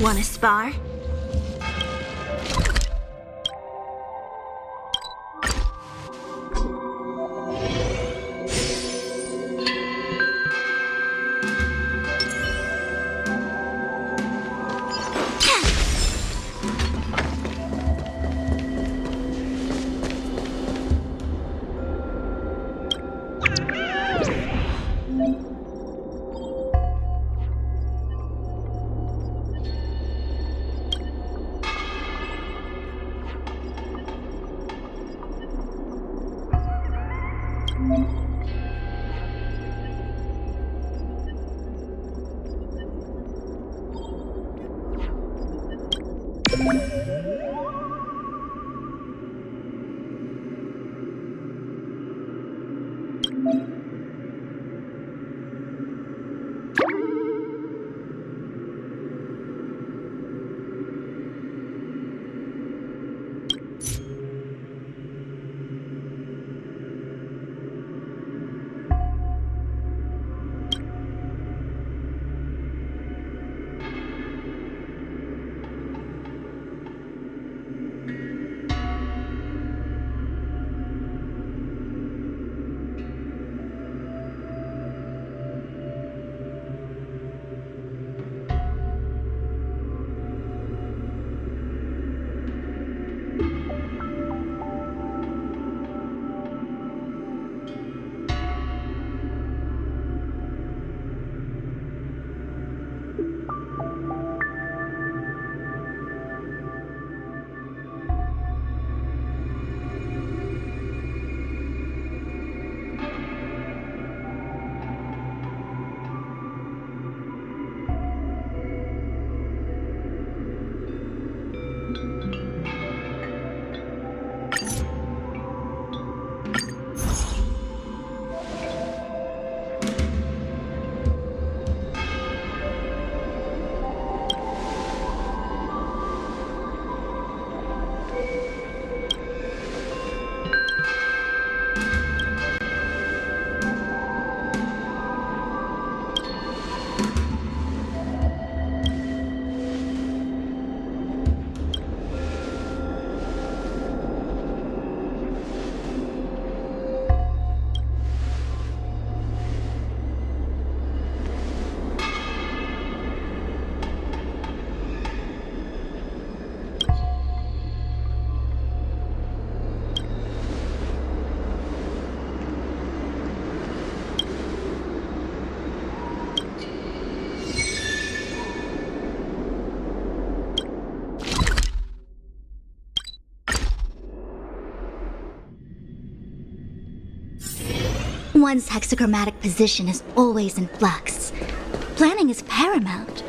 Wanna spar? One's hexagrammatic position is always in flux. Planning is paramount.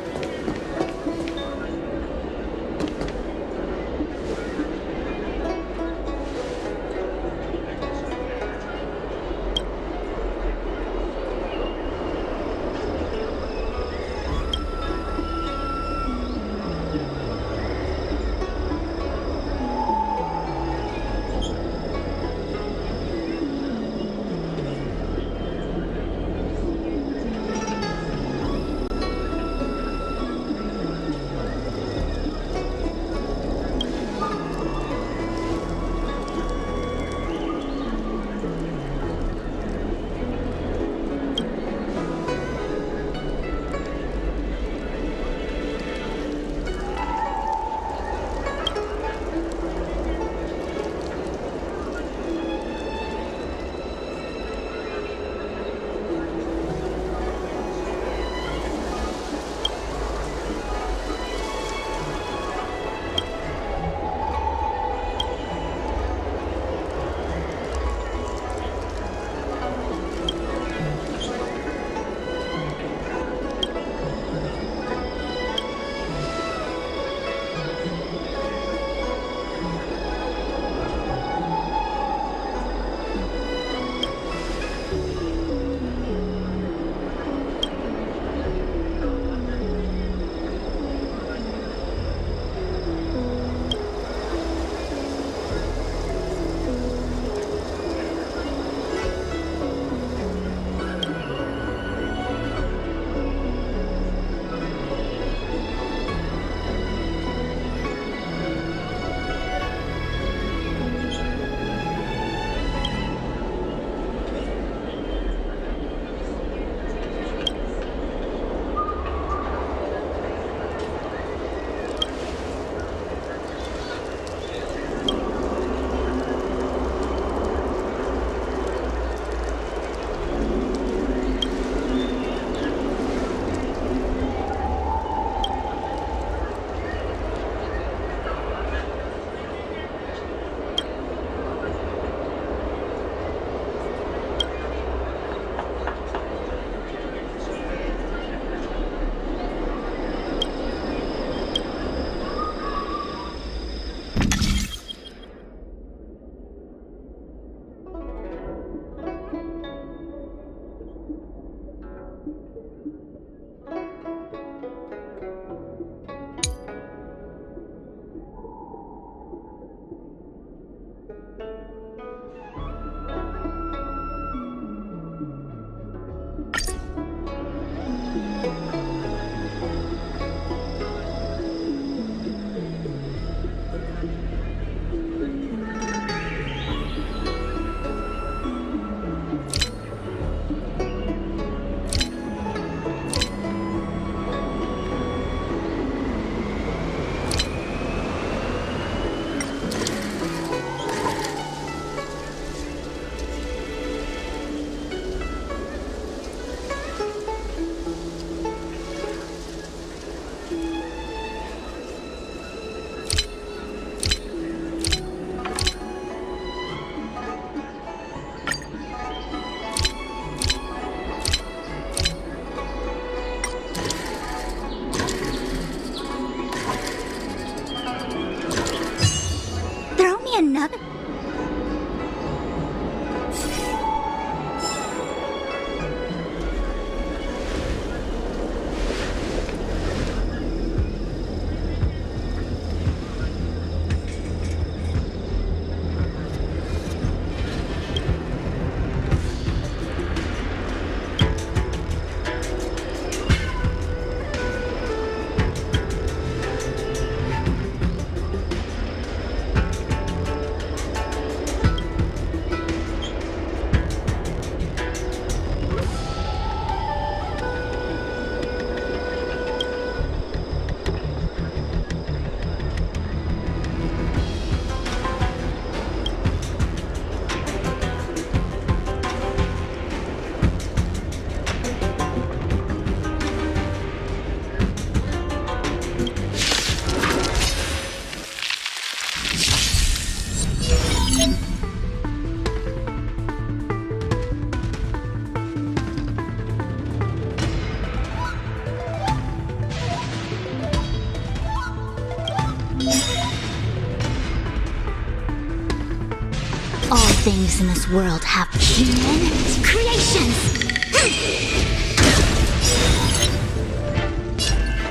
things in this world have human creations.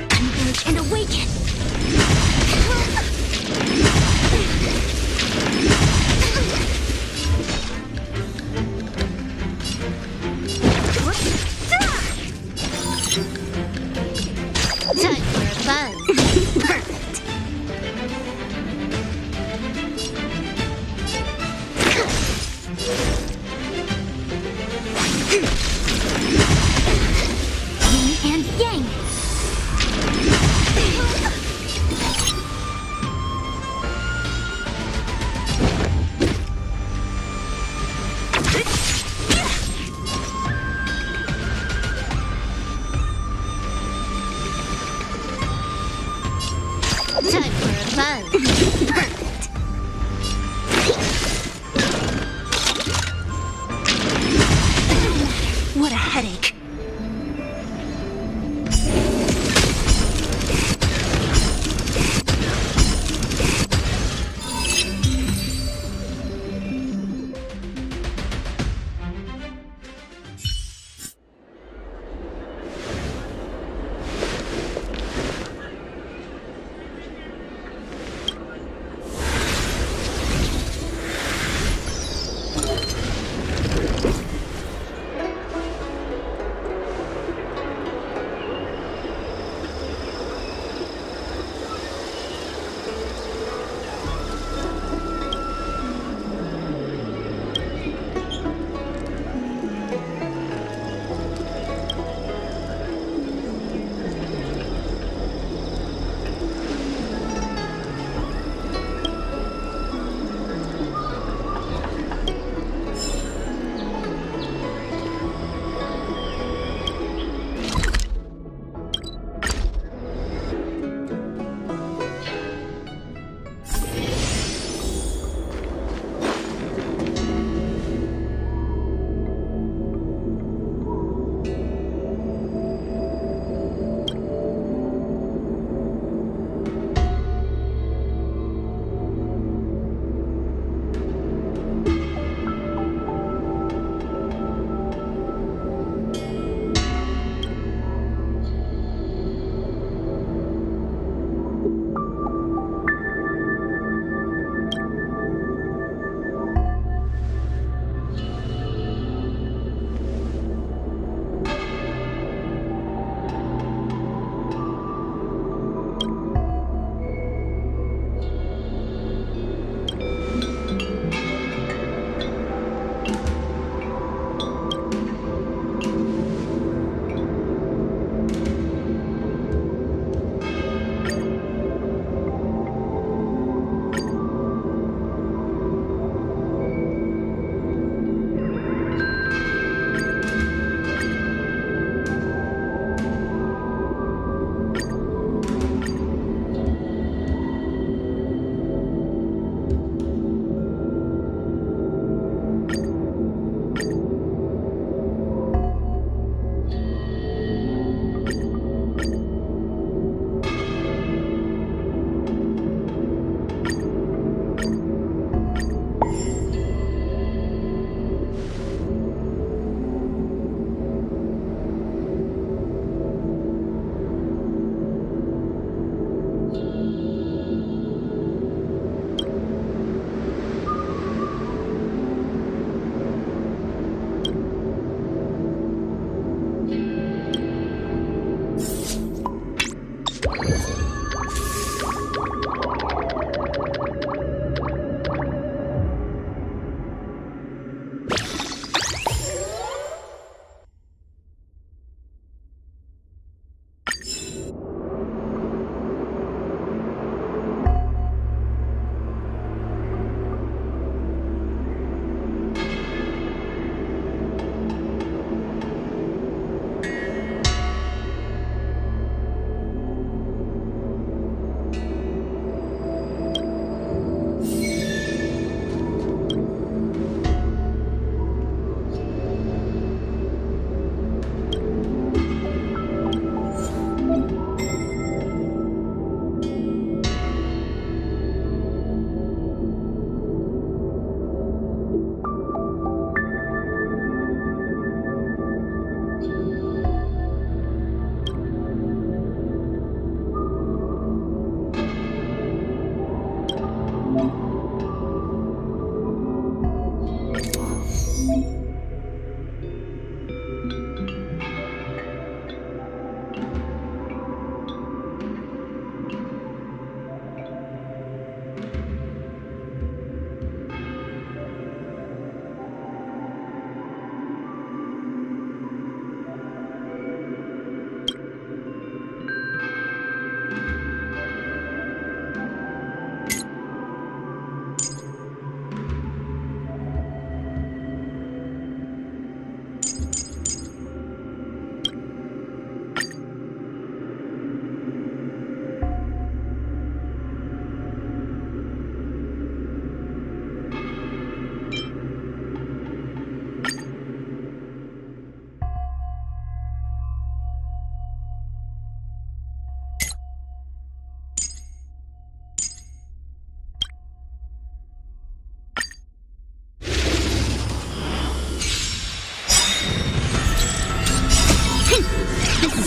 Converge and awaken. Time for a buzz. Perfect. Yin and yang. Time for a buzz. Perfect. What a headache.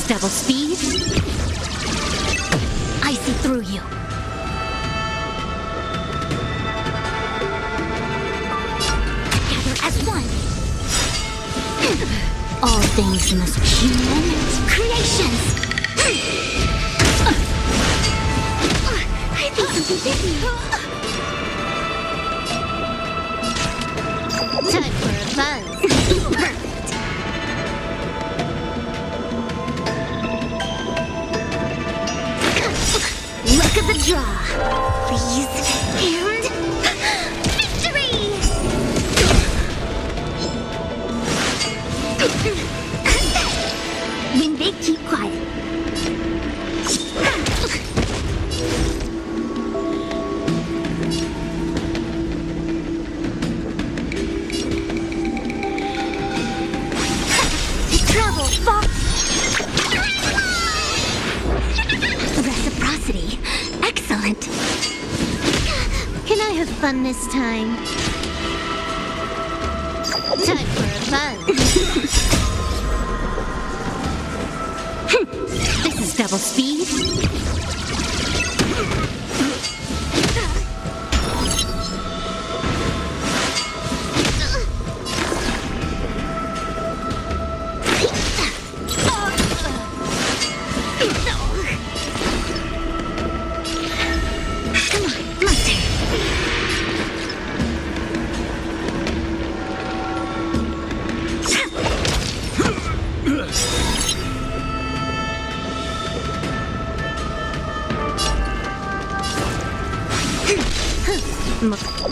is double speed. I see through you. Together as one. All things must be human creations. I think something bit me. Time for a buzz. Perfect. Look at the draw. Please. And victory! When they keep quiet. Trouble, Fox. Reciprocity. Excellent. Can I have fun this time? Time for a buzz. This is double speed.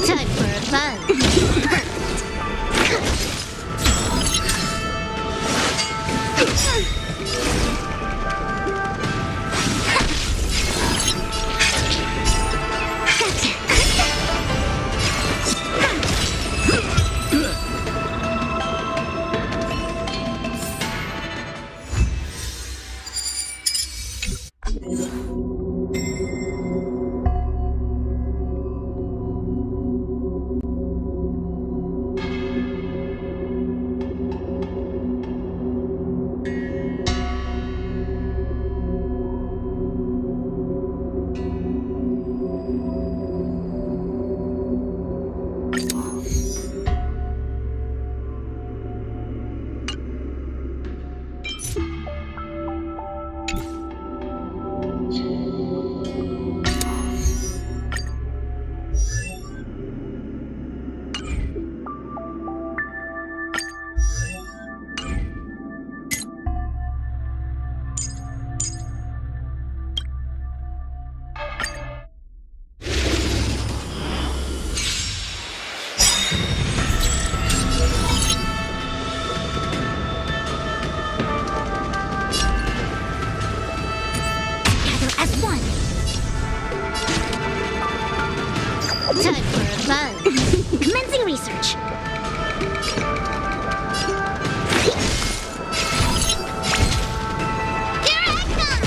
Time for a buzz. Time for a buzz. Commencing research. Here I come!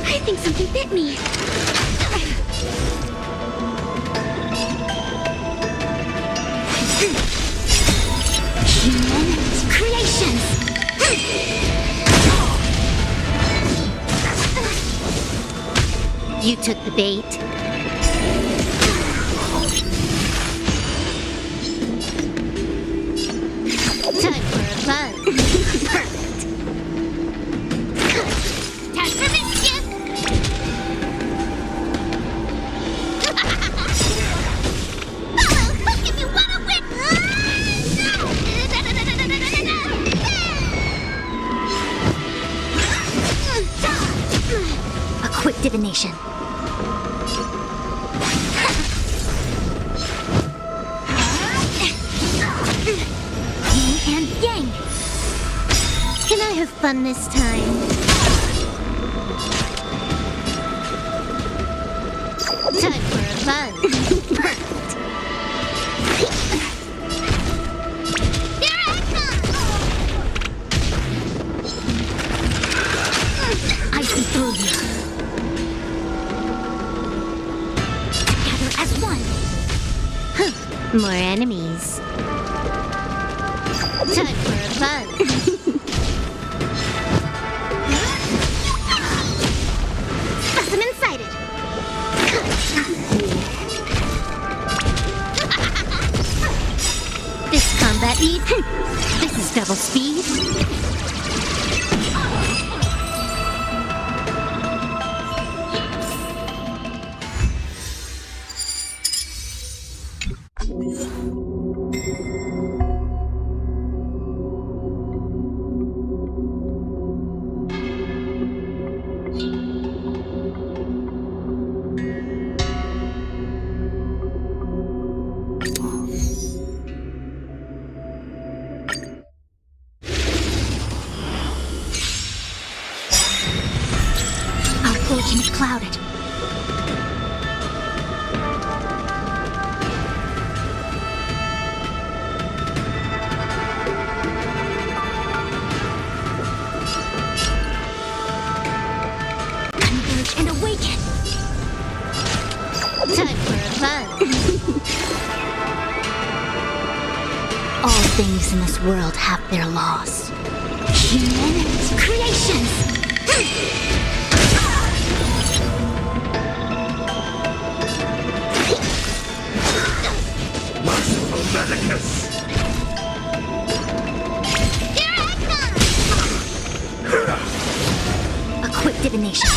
I think something bit me. Human creations. You took the bait. Time for a buzz. Perfect. Time for mischief. Follow, hook if you want to win. A quick divination. Can I have fun this time? Time for a buzz. Perfect. Here I come! I see through you. Together as one. More enemies. Time for a buzz. Specimen sighted. This combat needs. This is double speed. Fortune is clouded. Converge and awaken. Time for a buzz. All things in this world have their laws. Human creations. Medicus! A quick divination.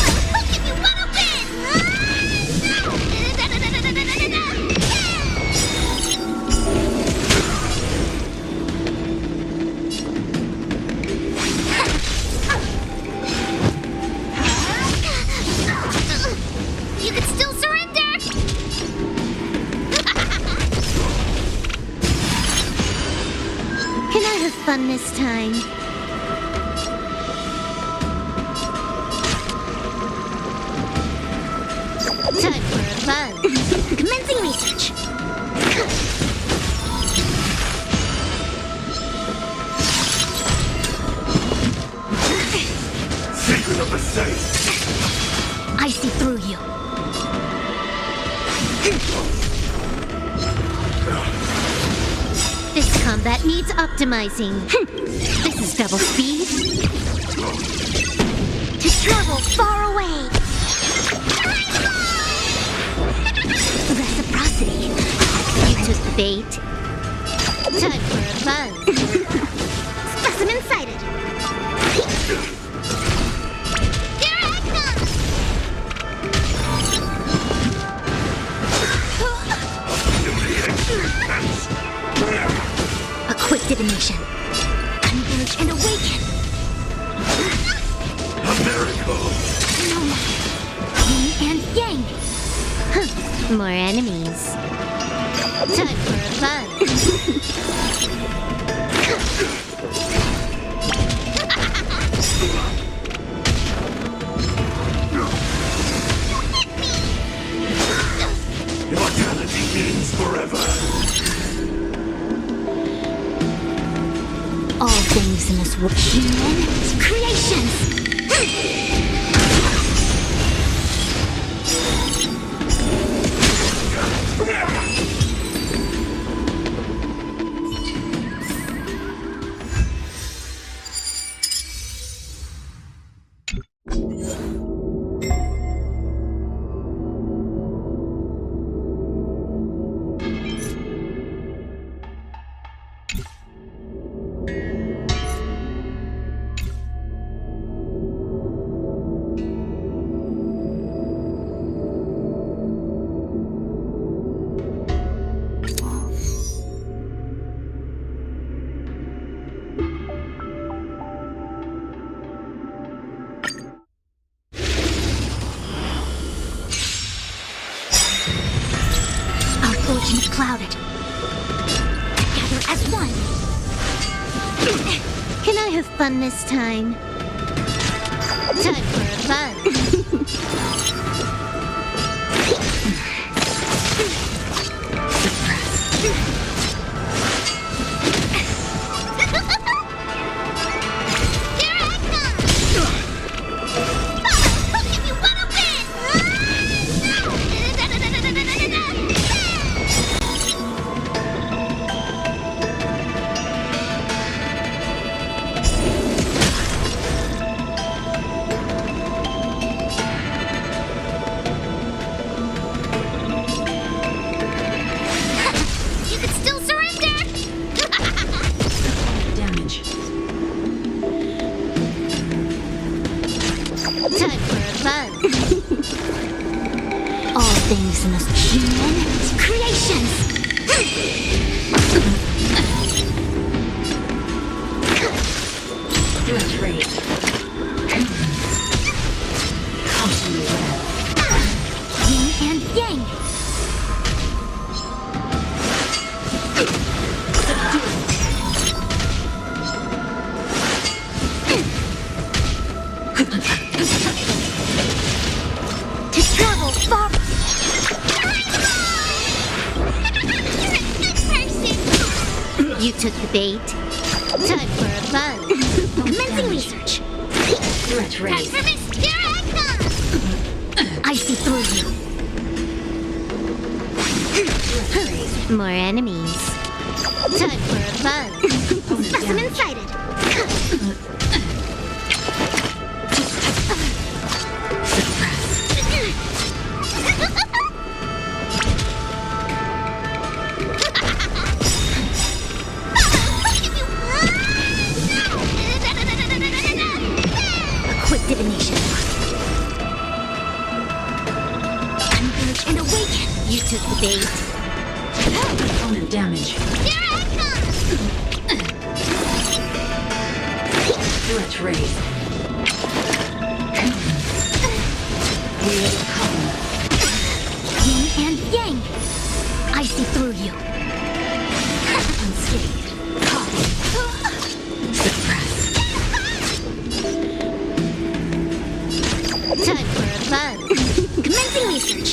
You can still surrender! Can I have fun this time? Time for a buzz. Commencing research. Secret of the safe! I see through you. This combat needs optimizing. This is double speed. To travel far away. Reciprocity. You took the bait. Time for a buzz. Specimen sighted. Here I come! A quick divination. Converge and awaken. A miracle! No matter. Yin and yang. More enemies. Time for a buzz. Immortality means forever! All things in this world. Human creations. Fortune is clouded. Together as one. Can I have fun this time? Time for a buzz. in this human creations. Direct raid. Come to me, Yin and yang. To travel far. You took the bait. Time for a buzz. Commencing research. direct raid. Transformation, here I come! I see through you. More enemies. Time for a buzz. Specimen sighted. Divination. Unleash and awaken. You took the bait. Opponent damage. Here I come! Direct raid. We have come. Yin and yang. I see through you. Unscathed. Copy. Suppress. Time for a buzz. Commencing research.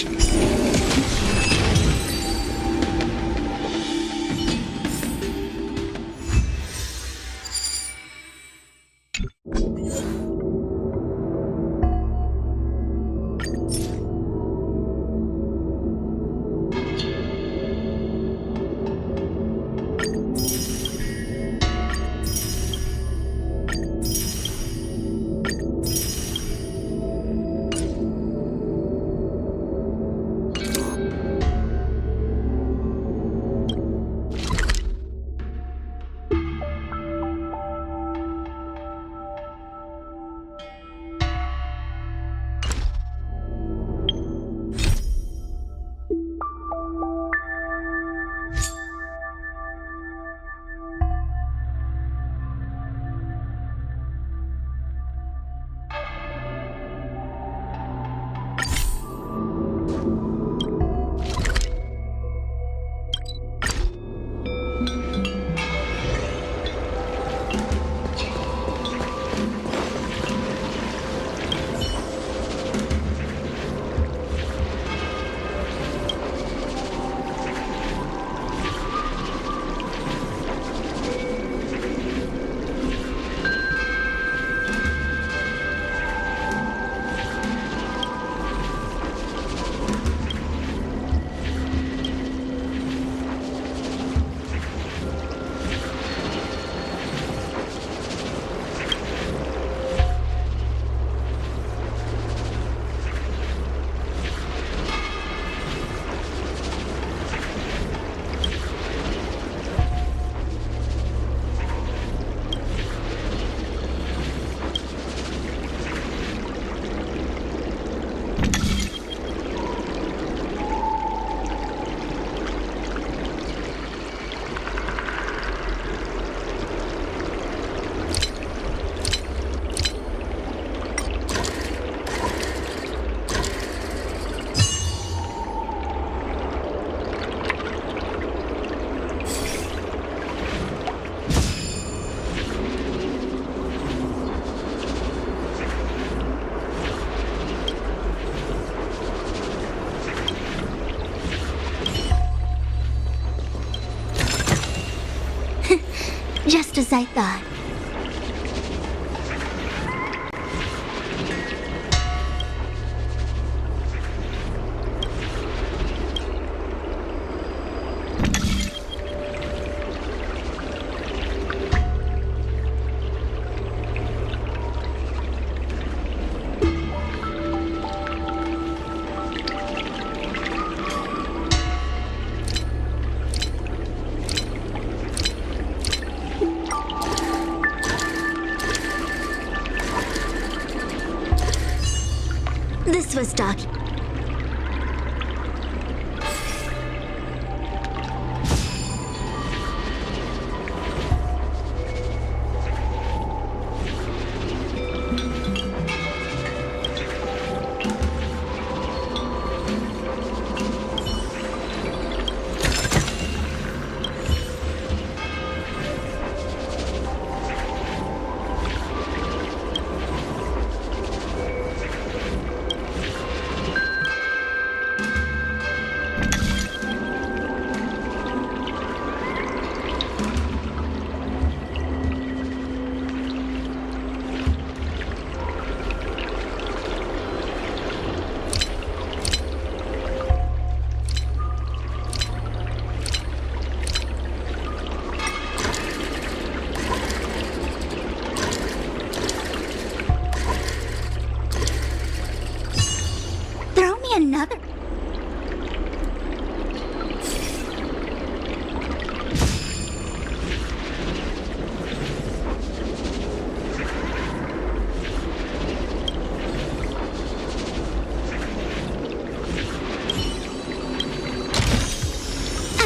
Just as I thought. This was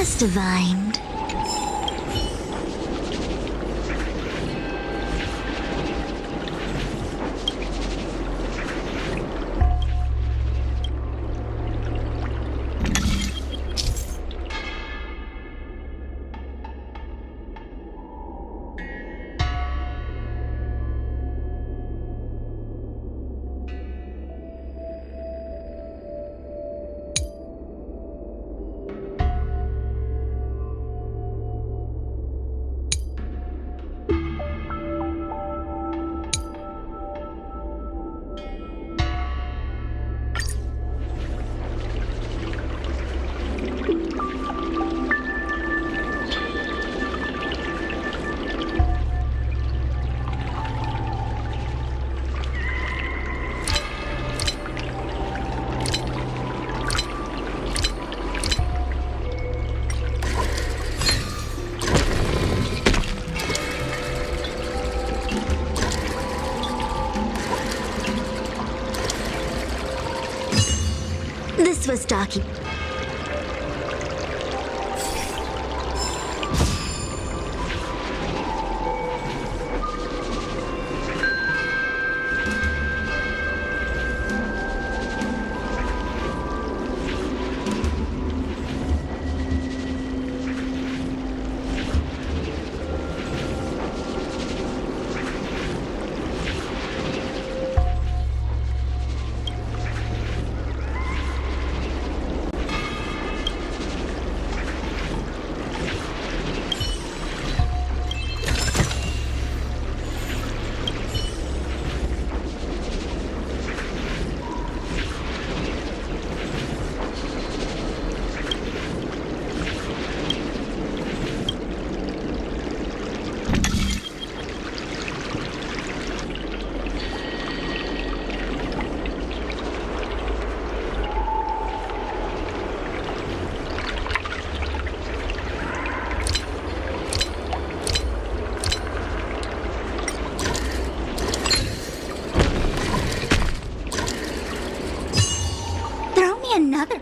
As divined. This was Daki. Another.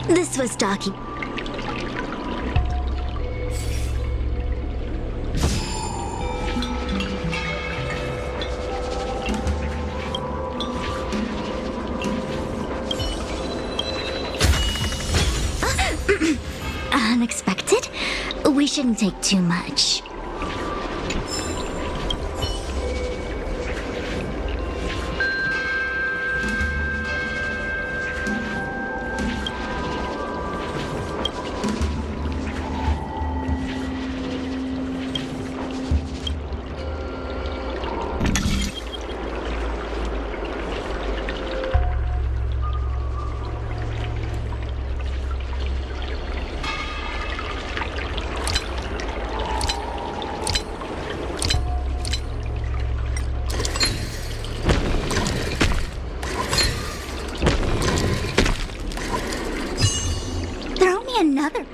This was Daki. Unexpected? We shouldn't take too much. Another.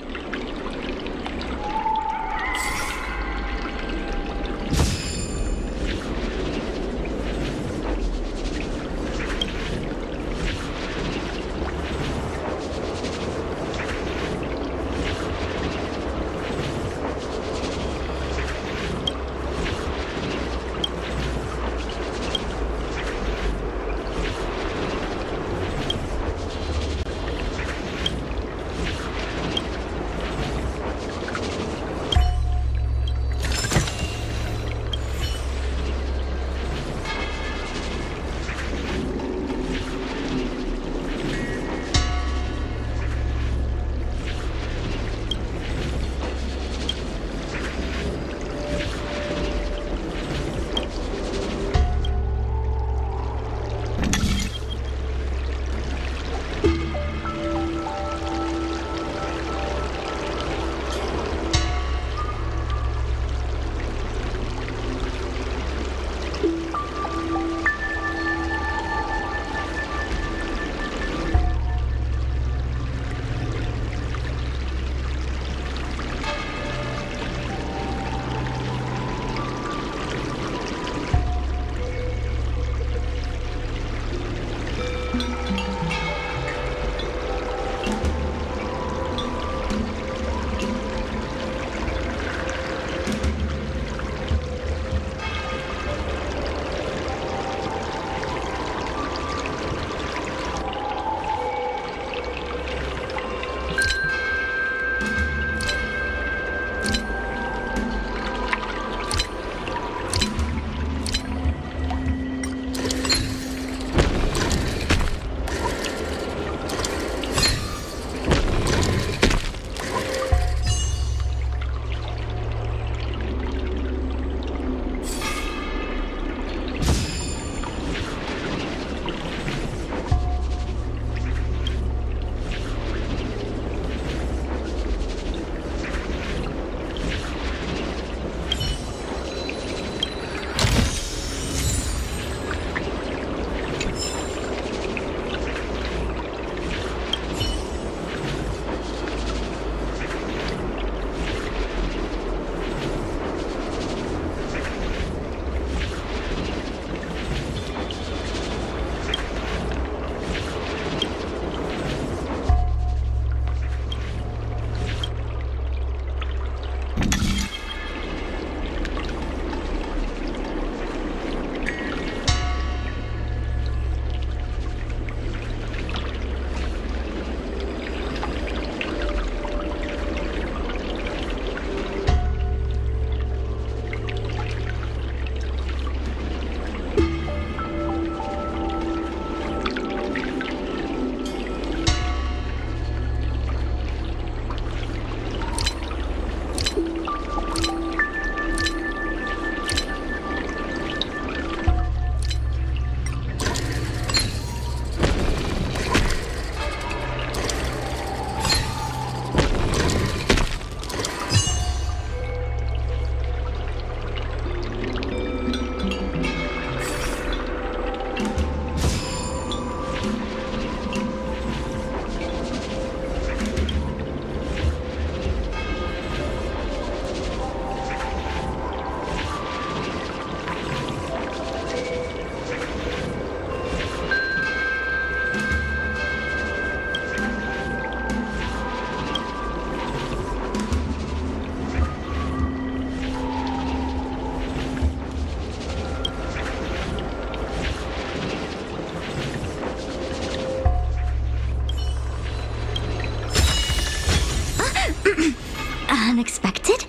Unexpected?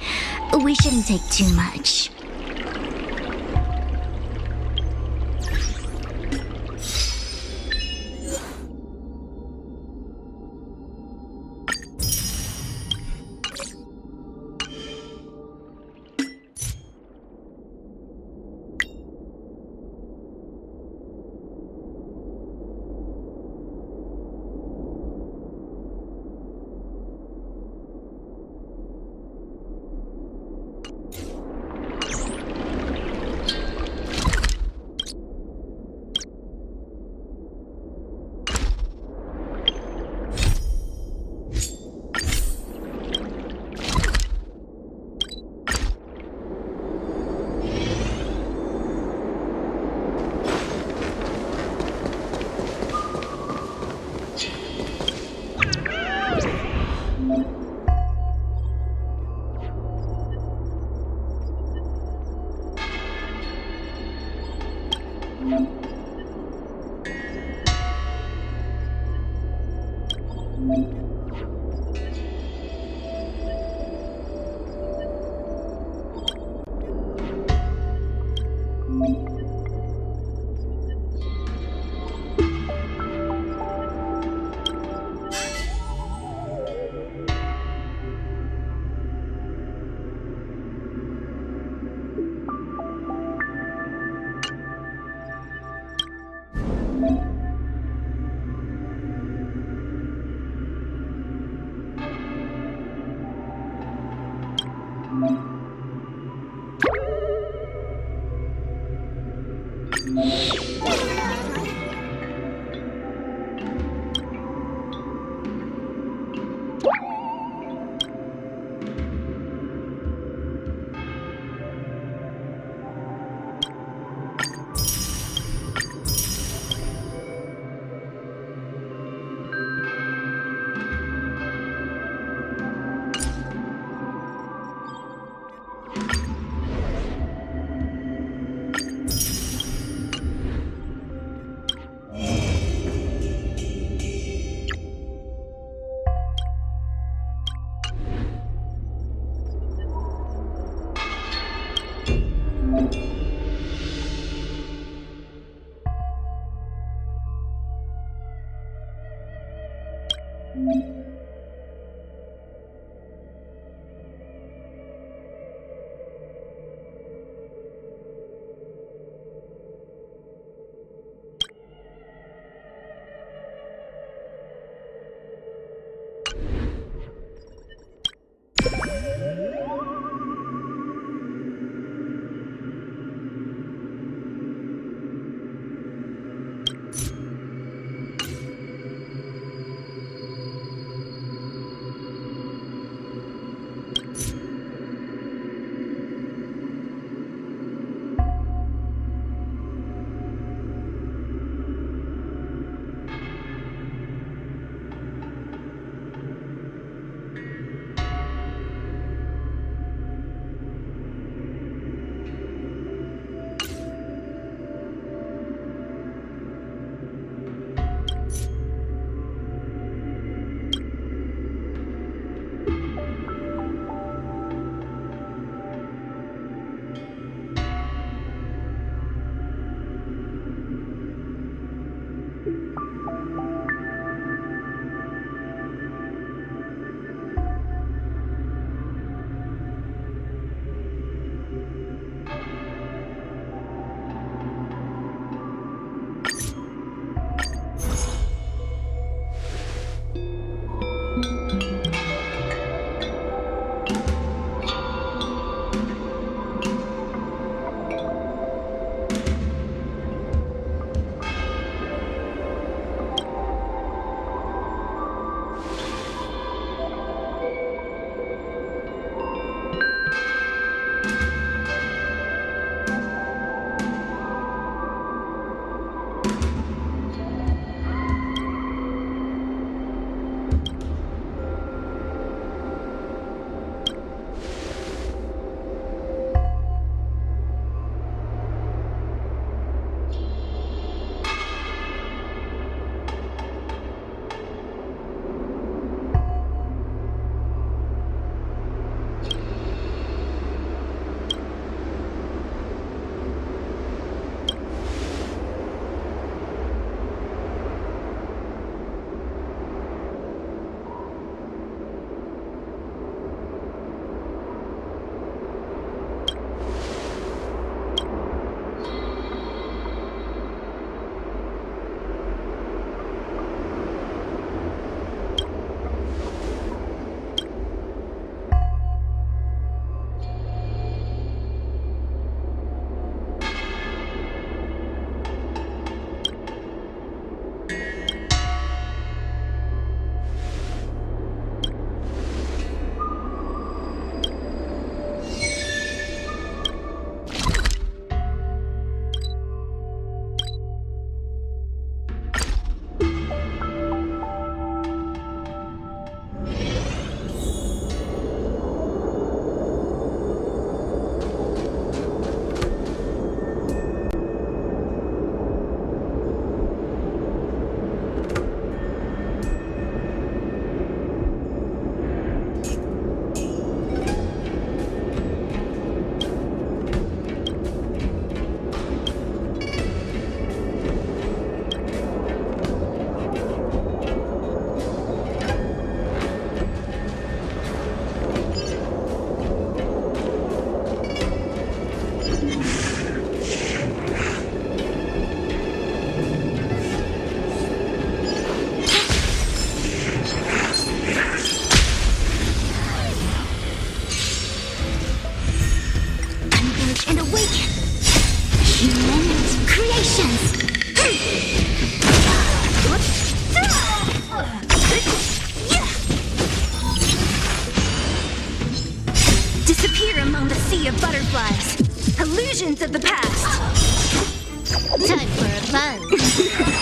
We shouldn't take too much. Illusions of the past. Time for a buzz.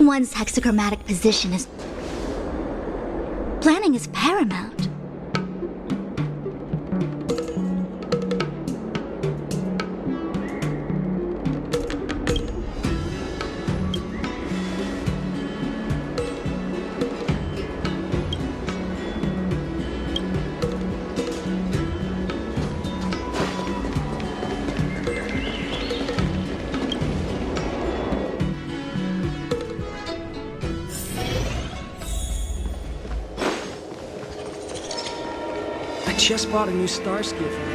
One's hexachromatic position is... Planning is paramount. I just bought a new star ski for me.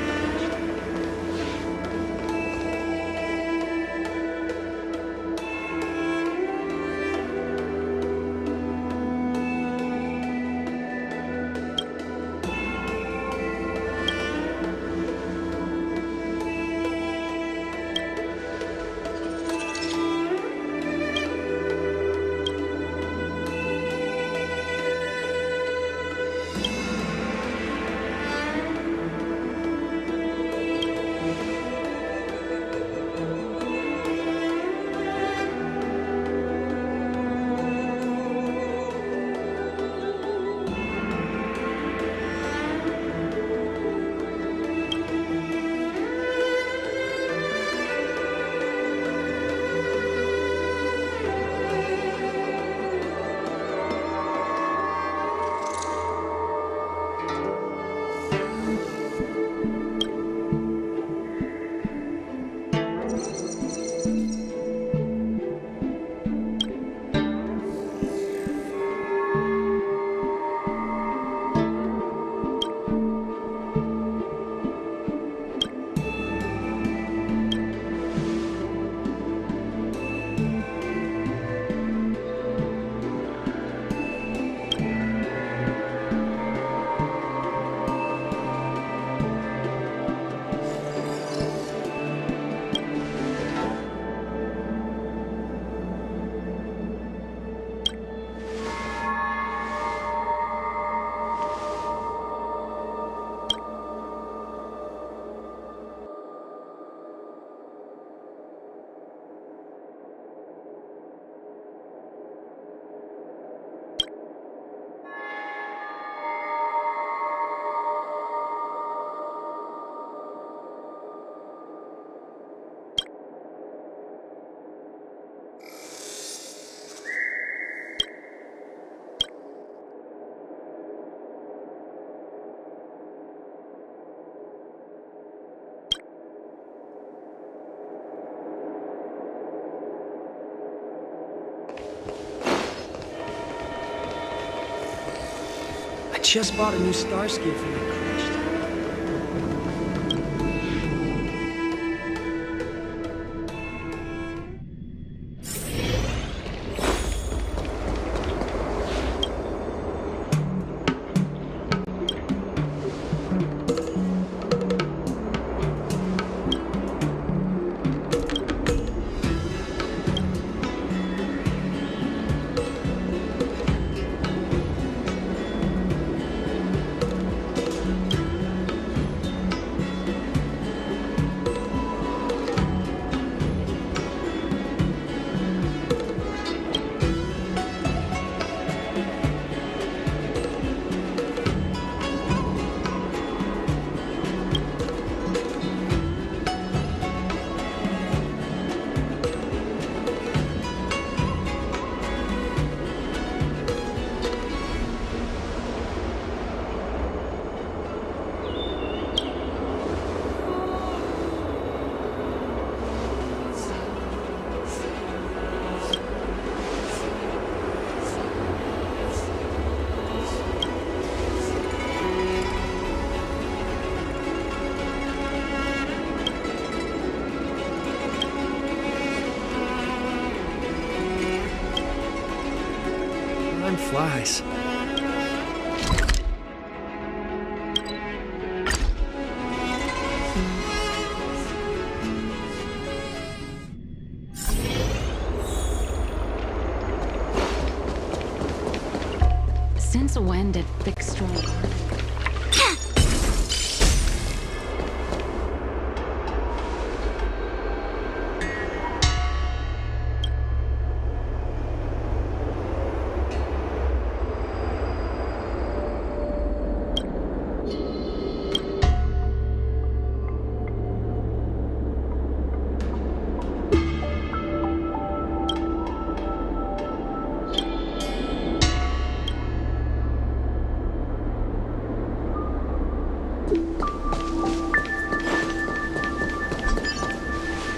I just bought a new star ski for me. Time flies. Since when did Big Strong garden?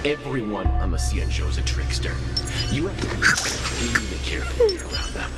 Everyone on the Xianzhou is a trickster. You have to be extremely careful when you're around them.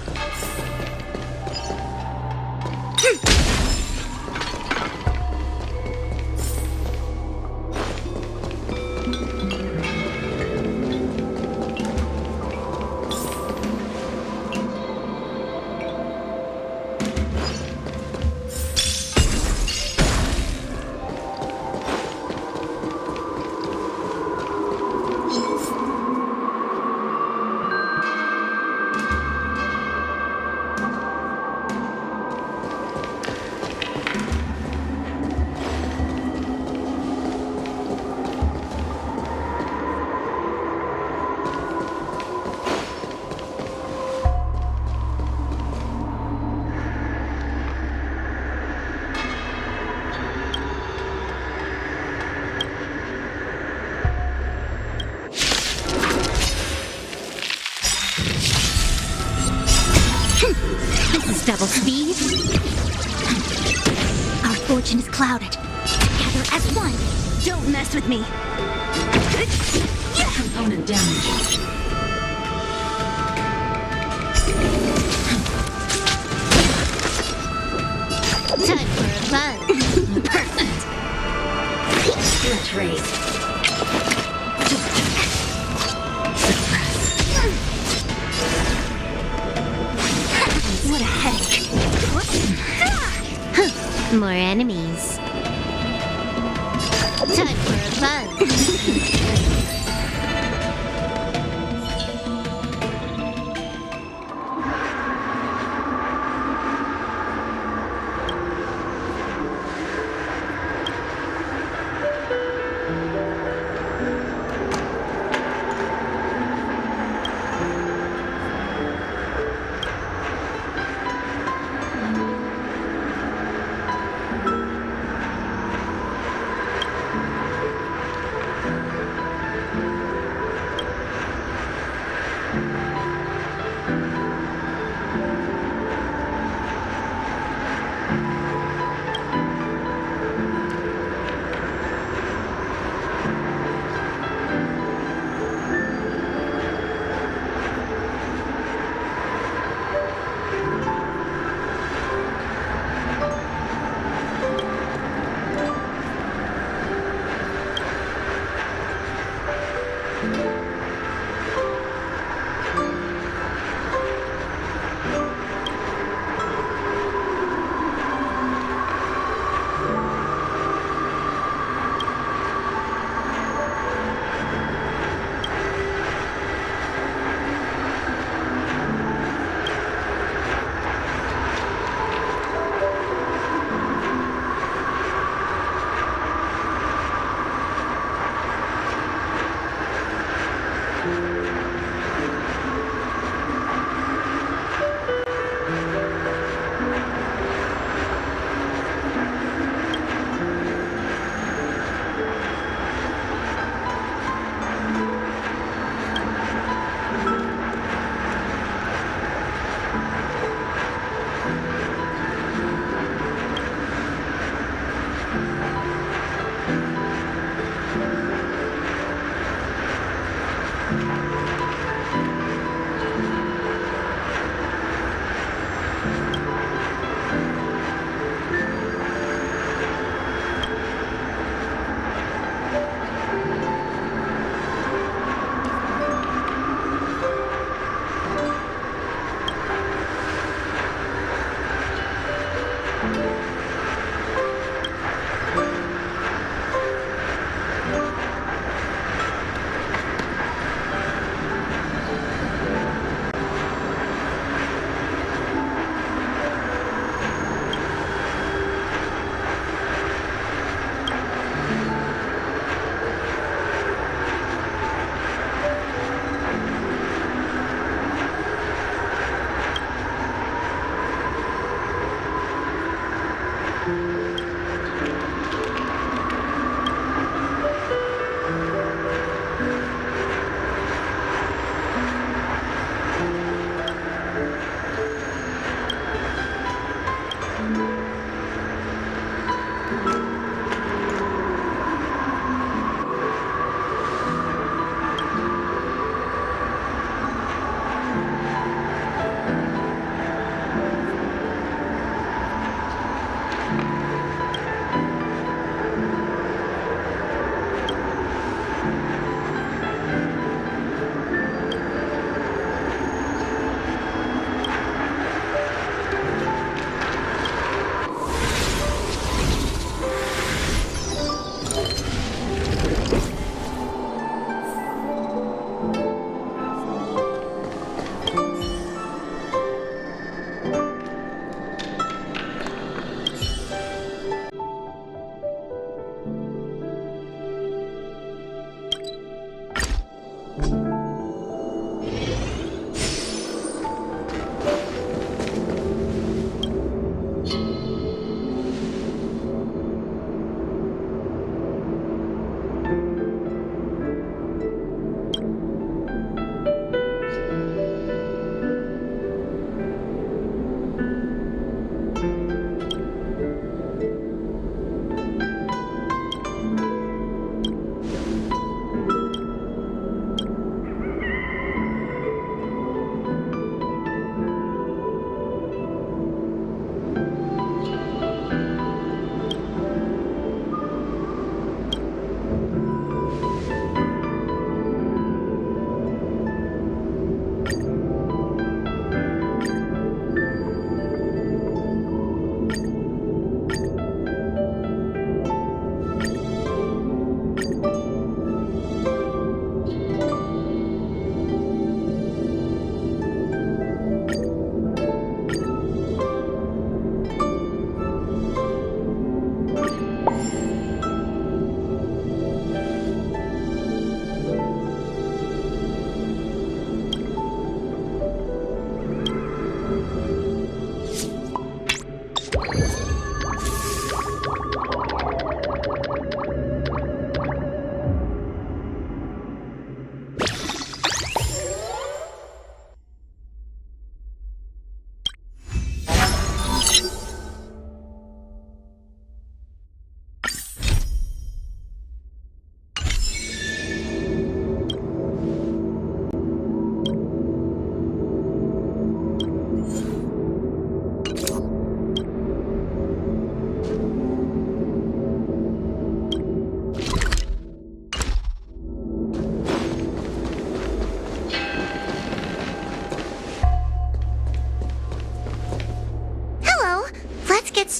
This is double speed. Our fortune is clouded. Together as one. Don't mess with me. Component damage. Time for a run. Perfect. Glitch rate. What a headache. More enemies. Time for a run.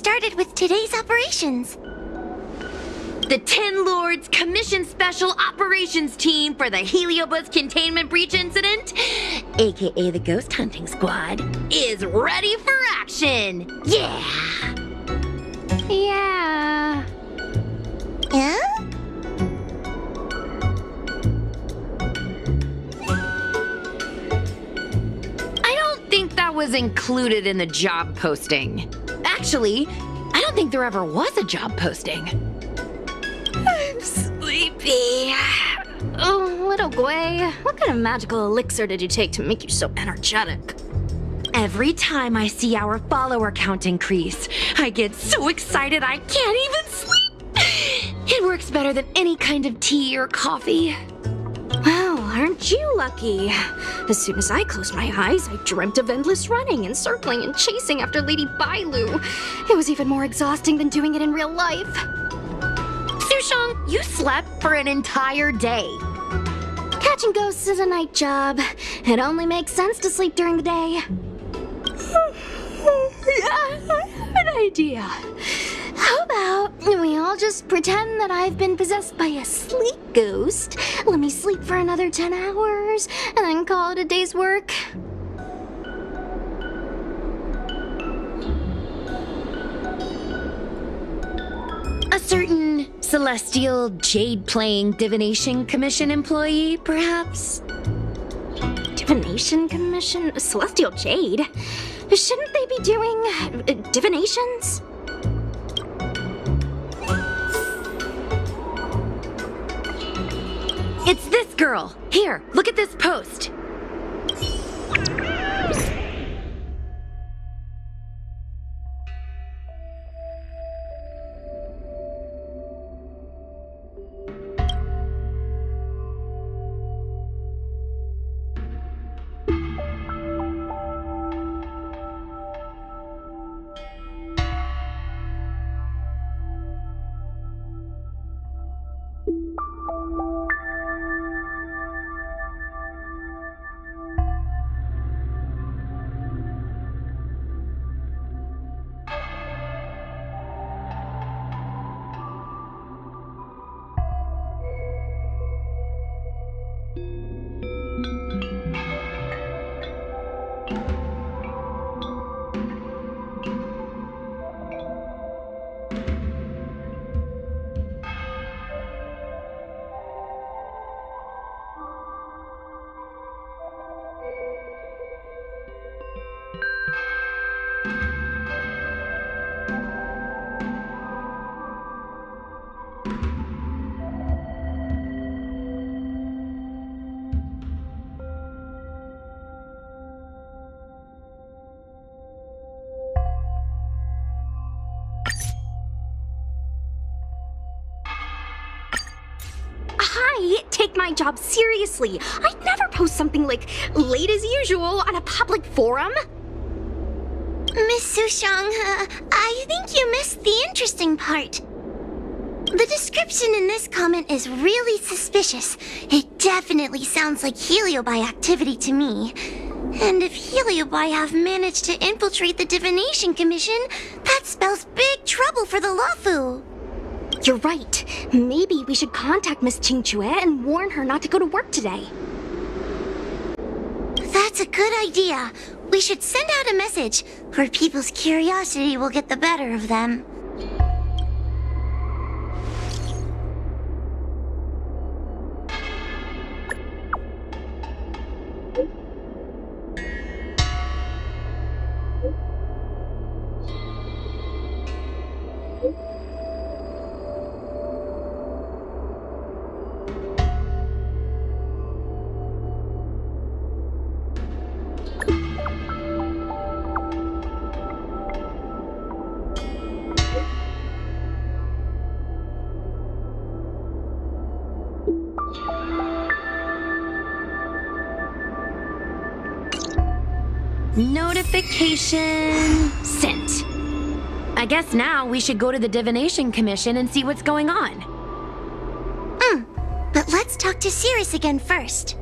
started with today's operations. The Ten Lords Commission Special Operations Team for the Heliobus Containment Breach Incident, aka the Ghost Hunting Squad, is ready for action! Yeah! Yeah. Yeah? I don't think that was included in the job posting. Actually, I don't think there ever was a job posting. I'm sleepy. Oh, little Gwei, what kind of magical elixir did you take to make you so energetic? Every time I see our follower count increase, I get so excited I can't even sleep. It works better than any kind of tea or coffee. Well, aren't you lucky? As soon as I closed my eyes, I dreamt of endless running and circling and chasing after Lady Bailu. It was even more exhausting than doing it in real life. Sushong, you slept for an entire day. Catching ghosts is a night job. It only makes sense to sleep during the day. Yeah, I have an idea. How about we all just pretend that I've been possessed by a sleep ghost? Let me sleep for another 10 hours, and then call it a day's work. A certain celestial jade-playing divination commission employee, perhaps? Divination Commission? Celestial Jade? Shouldn't they be doing divinations? It's this girl. Here, look at this post. I take my job seriously. I'd never post something like late as usual on a public forum. Miss Sushong, I think you missed the interesting part. The description in this comment is really suspicious. It definitely sounds like Heliobi activity to me. And if Heliobi have managed to infiltrate the Divination Commission, that spells big trouble for the Luofu. You're right. Maybe we should contact Miss Qingchue and warn her not to go to work today. That's a good idea. We should send out a message, or people's curiosity will get the better of them. Notification sent. I guess now we should go to the Divination Commission and see what's going on. But let's talk to Cirrus again first.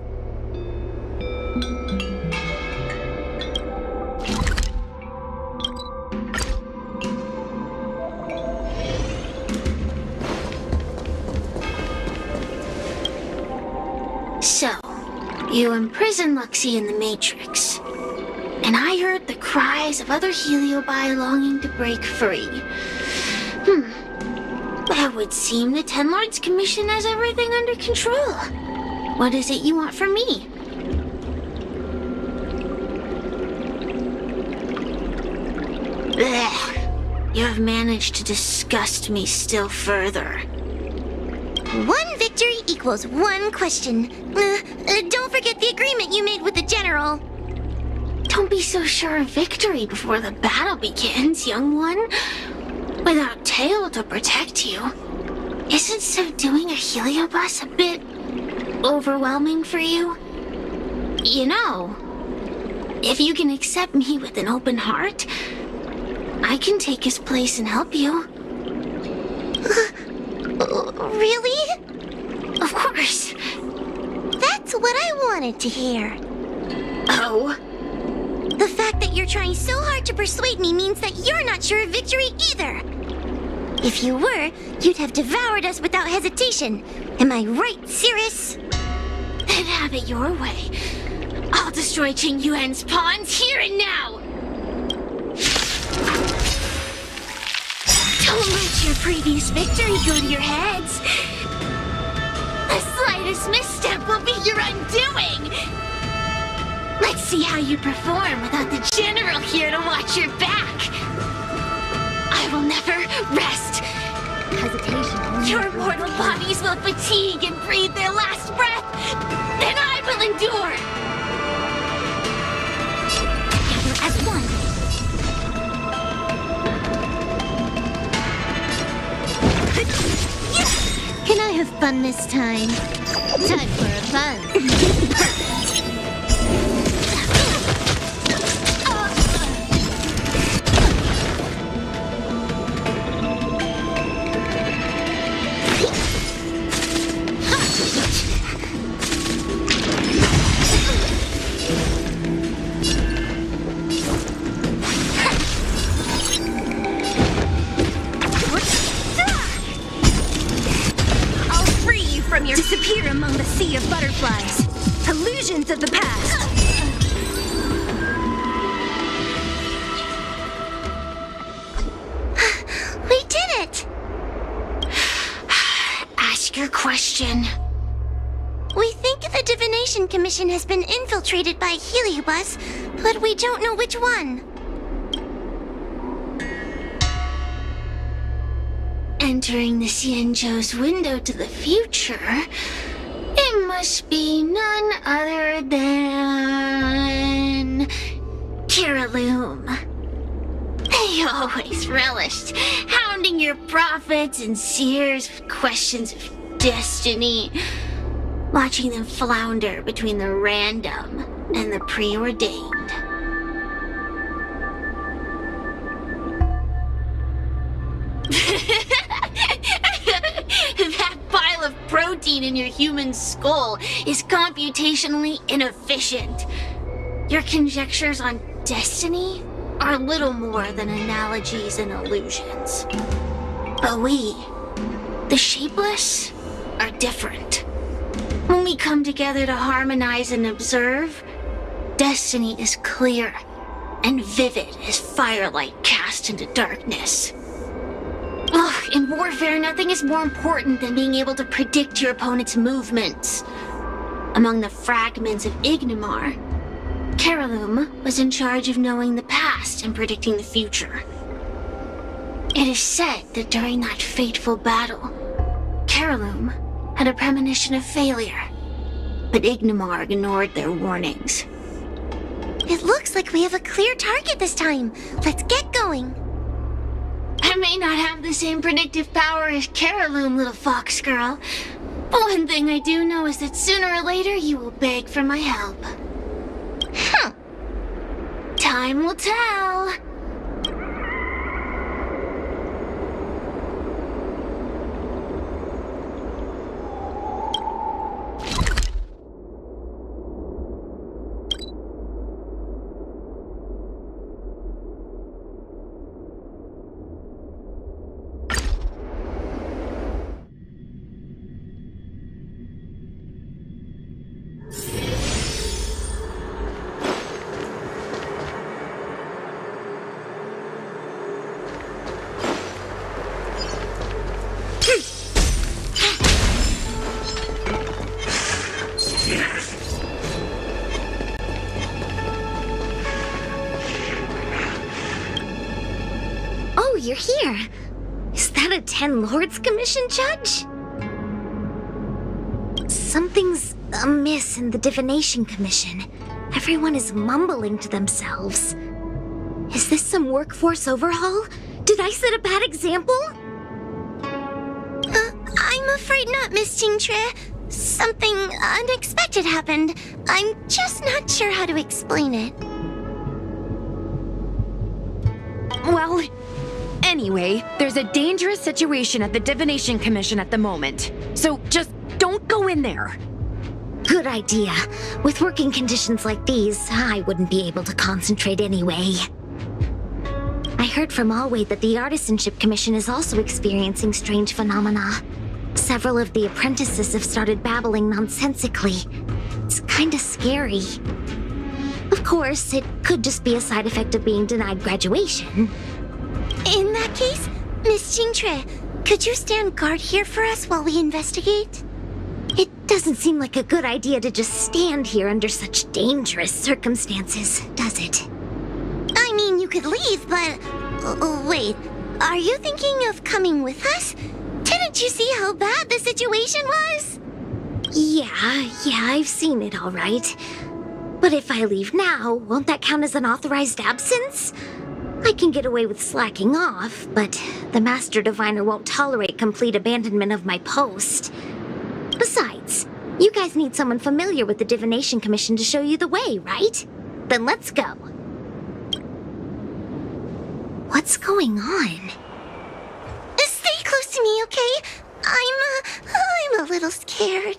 So, you imprisoned Luxie in the Matrix. And I heard the cries of other Heliobi longing to break free. It would seem the Ten Lords Commission has everything under control. What is it you want from me? Blech. You have managed to disgust me still further. One victory equals one question. Don't forget the agreement you made with the General. Don't be so sure of victory before the battle begins, young one. Without Tail to protect you, isn't subduing a Heliobus a bit overwhelming for you? You know, if you can accept me with an open heart, I can take his place and help you. Really? Of course. That's what I wanted to hear. Oh? The fact that you're trying so hard to persuade me means that you're not sure of victory either. If you were, you'd have devoured us without hesitation. Am I right, Cirrus? Then have it your way. I'll destroy Qing Yuan's pawns here and now! Don't let your previous victory go to your heads. The slightest misstep will be your undoing. Let's see how you perform without the General here to watch your back. I will never rest. Hesitation. Your mortal bodies will fatigue and breathe their last breath. Then I will endure. Together as one. Can I have fun this time? Time for a fun. Disappear among the sea of butterflies. Illusions of the past. We did it! Ask your question. We think the Divination Commission has been infiltrated by Heliobus, but we don't know which one. Entering the Xianzhou's window to the future, it must be none other than Kiriloom. They always relished hounding your prophets and seers with questions of destiny, watching them flounder between the random and the preordained. That pile of protein in your human skull is computationally inefficient. Your conjectures on destiny are little more than analogies and illusions. But we, the shapeless, are different. When we come together to harmonize and observe, destiny is clear and vivid as firelight cast into darkness. Ugh, in warfare, nothing is more important than being able to predict your opponent's movements. Among the fragments of Ignimar, Kiriloom was in charge of knowing the past and predicting the future. It is said that during that fateful battle, Kiriloom had a premonition of failure, but Ignimar ignored their warnings. It looks like we have a clear target this time. Let's get going. I may not have the same predictive power as Kiriloom, little fox girl, but one thing I do know is that sooner or later you will beg for my help. Time will tell. a 10 Lords Commission, Judge? Something's amiss in the Divination Commission. Everyone is mumbling to themselves. Is this some workforce overhaul? Did I set a bad example? I'm afraid not, Miss Qingtre. Something unexpected happened. I'm just not sure how to explain it. Well, anyway, there's a dangerous situation at the Divination Commission at the moment. So just don't go in there. Good idea. With working conditions like these, I wouldn't be able to concentrate anyway. I heard from Alway that the Artisanship Commission is also experiencing strange phenomena. Several of the apprentices have started babbling nonsensically. It's kinda scary. Of course, it could just be a side effect of being denied graduation. In that case, Miss Qingtre, could you stand guard here for us while we investigate? It doesn't seem like a good idea to just stand here under such dangerous circumstances, does it? I mean, you could leave, but... wait, are you thinking of coming with us? Didn't you see how bad the situation was? Yeah, I've seen it all right. But if I leave now, won't that count as an authorized absence? I can get away with slacking off, but the Master Diviner won't tolerate complete abandonment of my post. Besides, you guys need someone familiar with the Divination Commission to show you the way, right? Then let's go. What's going on? Stay close to me, okay? I'm a little scared.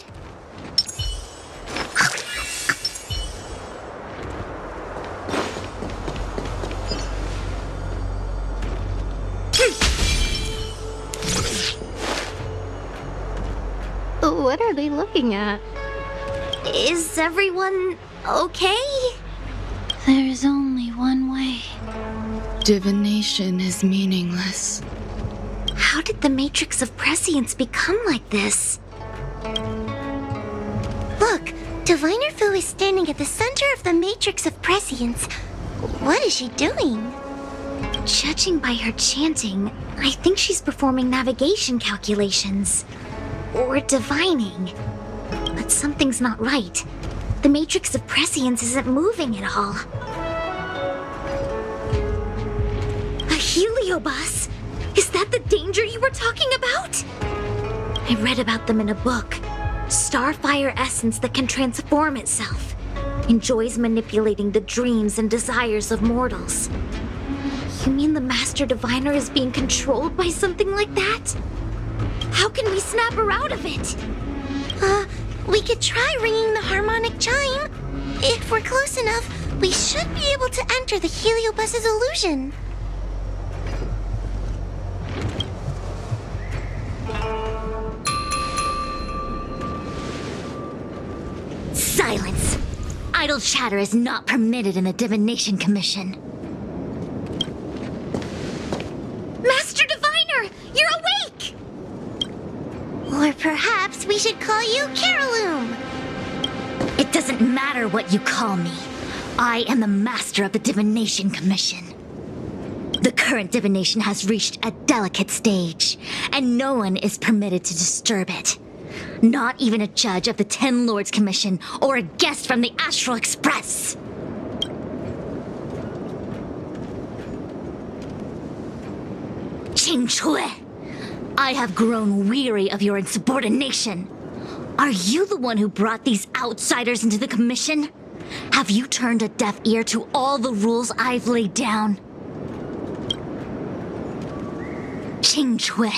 What are they looking at? Is everyone okay? There's only one way. Divination is meaningless. How did the Matrix of Prescience become like this? Look, Diviner Fu is standing at the center of the Matrix of Prescience. What is she doing? Judging by her chanting, I think she's performing navigation calculations. Or divining. But something's not right. The Matrix of Prescience isn't moving at all. A heliobus? Is that the danger you were talking about? I read about them in a book. Starfire essence that can transform itself. Enjoys manipulating the dreams and desires of mortals. You mean the Master Diviner is being controlled by something like that? How can we snap her out of it? We could try ringing the harmonic chime. If we're close enough, we should be able to enter the heliobus's illusion. Silence! Idle chatter is not permitted in the Divination Commission. Master Diviner! You're awake! Or perhaps we should call you Caroloom. It doesn't matter what you call me. I am the master of the Divination Commission. The current divination has reached a delicate stage, and no one is permitted to disturb it. Not even a judge of the 10 Lords Commission or a guest from the Astral Express. Qingtre, I have grown weary of your insubordination. Are you the one who brought these outsiders into the commission? Have you turned a deaf ear to all the rules I've laid down? Qingtre,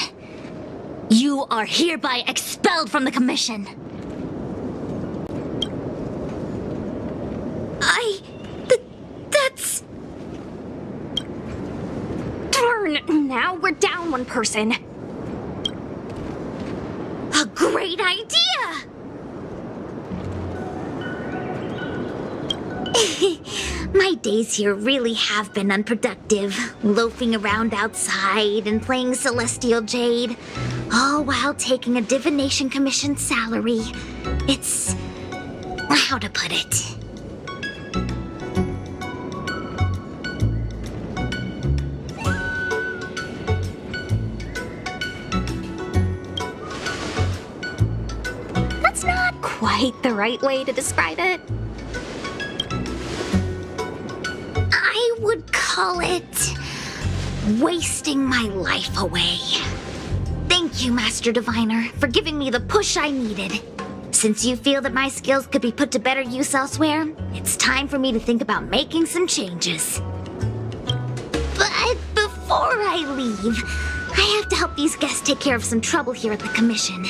you are hereby expelled from the commission. That's... Darn, now we're down one person. A great idea! My days here really have been unproductive, loafing around outside and playing Celestial Jade, all while taking a Divination Commission salary. It's... how to put it? quite the right way to describe it. I would call it wasting my life away. Thank you, Master Diviner, for giving me the push I needed. Since you feel that my skills could be put to better use elsewhere, it's time for me to think about making some changes. But before I leave, I have to help these guests take care of some trouble here at the Commission.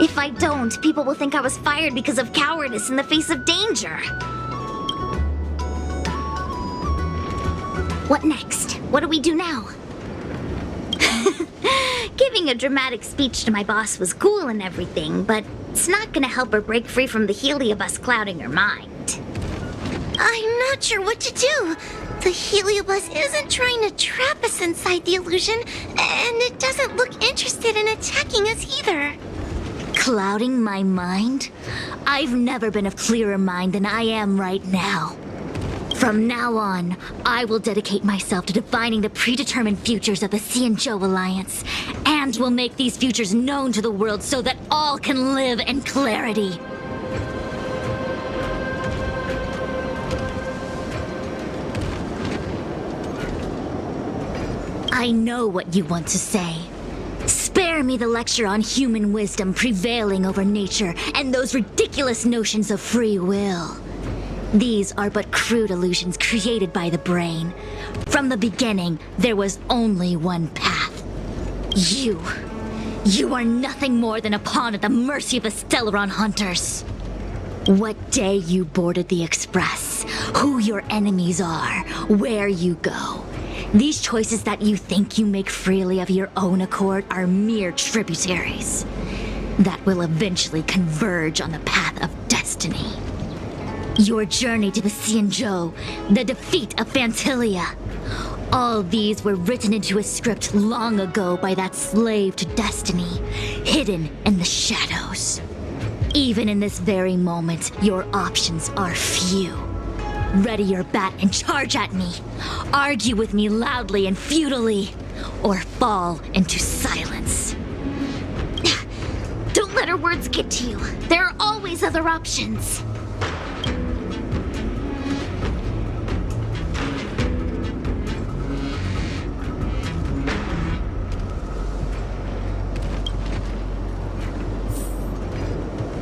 If I don't, people will think I was fired because of cowardice in the face of danger. What next? What do we do now? Giving a dramatic speech to my boss was cool and everything, but it's not gonna help her break free from the heliobus clouding her mind. I'm not sure what to do. The heliobus isn't trying to trap us inside the illusion, and it doesn't look interested in attacking us either. Clouding my mind? I've never been of clearer mind than I am right now. From now on, I will dedicate myself to defining the predetermined futures of the Xianzhou Alliance, and will make these futures known to the world so that all can live in clarity. I know what you want to say. Spare me the lecture on human wisdom prevailing over nature and those ridiculous notions of free will. These are but crude illusions created by the brain. From the beginning, there was only one path. You are nothing more than a pawn at the mercy of the Stellaron hunters. What day you boarded the Express, who your enemies are, where you go. These choices that you think you make freely of your own accord are mere tributaries that will eventually converge on the path of destiny. Your journey to the Xianzhou, the defeat of Phantilia. All these were written into a script long ago by that slave to destiny, hidden in the shadows. Even in this very moment, your options are few. Ready your bat and charge at me. Argue with me loudly and futilely, or fall into silence. Don't let her words get to you. There are always other options.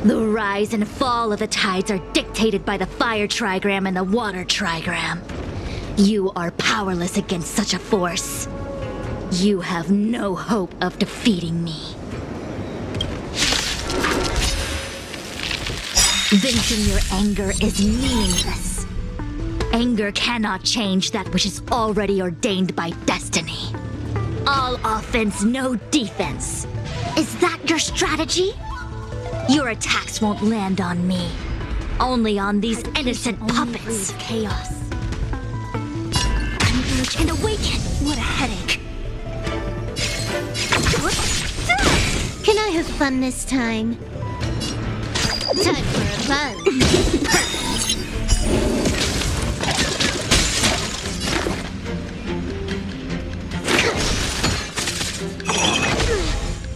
The rise and fall of the tides are dictated by the fire trigram and the water trigram. You are powerless against such a force. You have no hope of defeating me. Venting your anger is meaningless. Anger cannot change that which is already ordained by destiny. All offense, no defense. Is that your strategy? Your attacks won't land on me. Only on these innocent puppets. Chaos. Converge and awaken. What a headache. Can I have fun this time? Time for a buzz.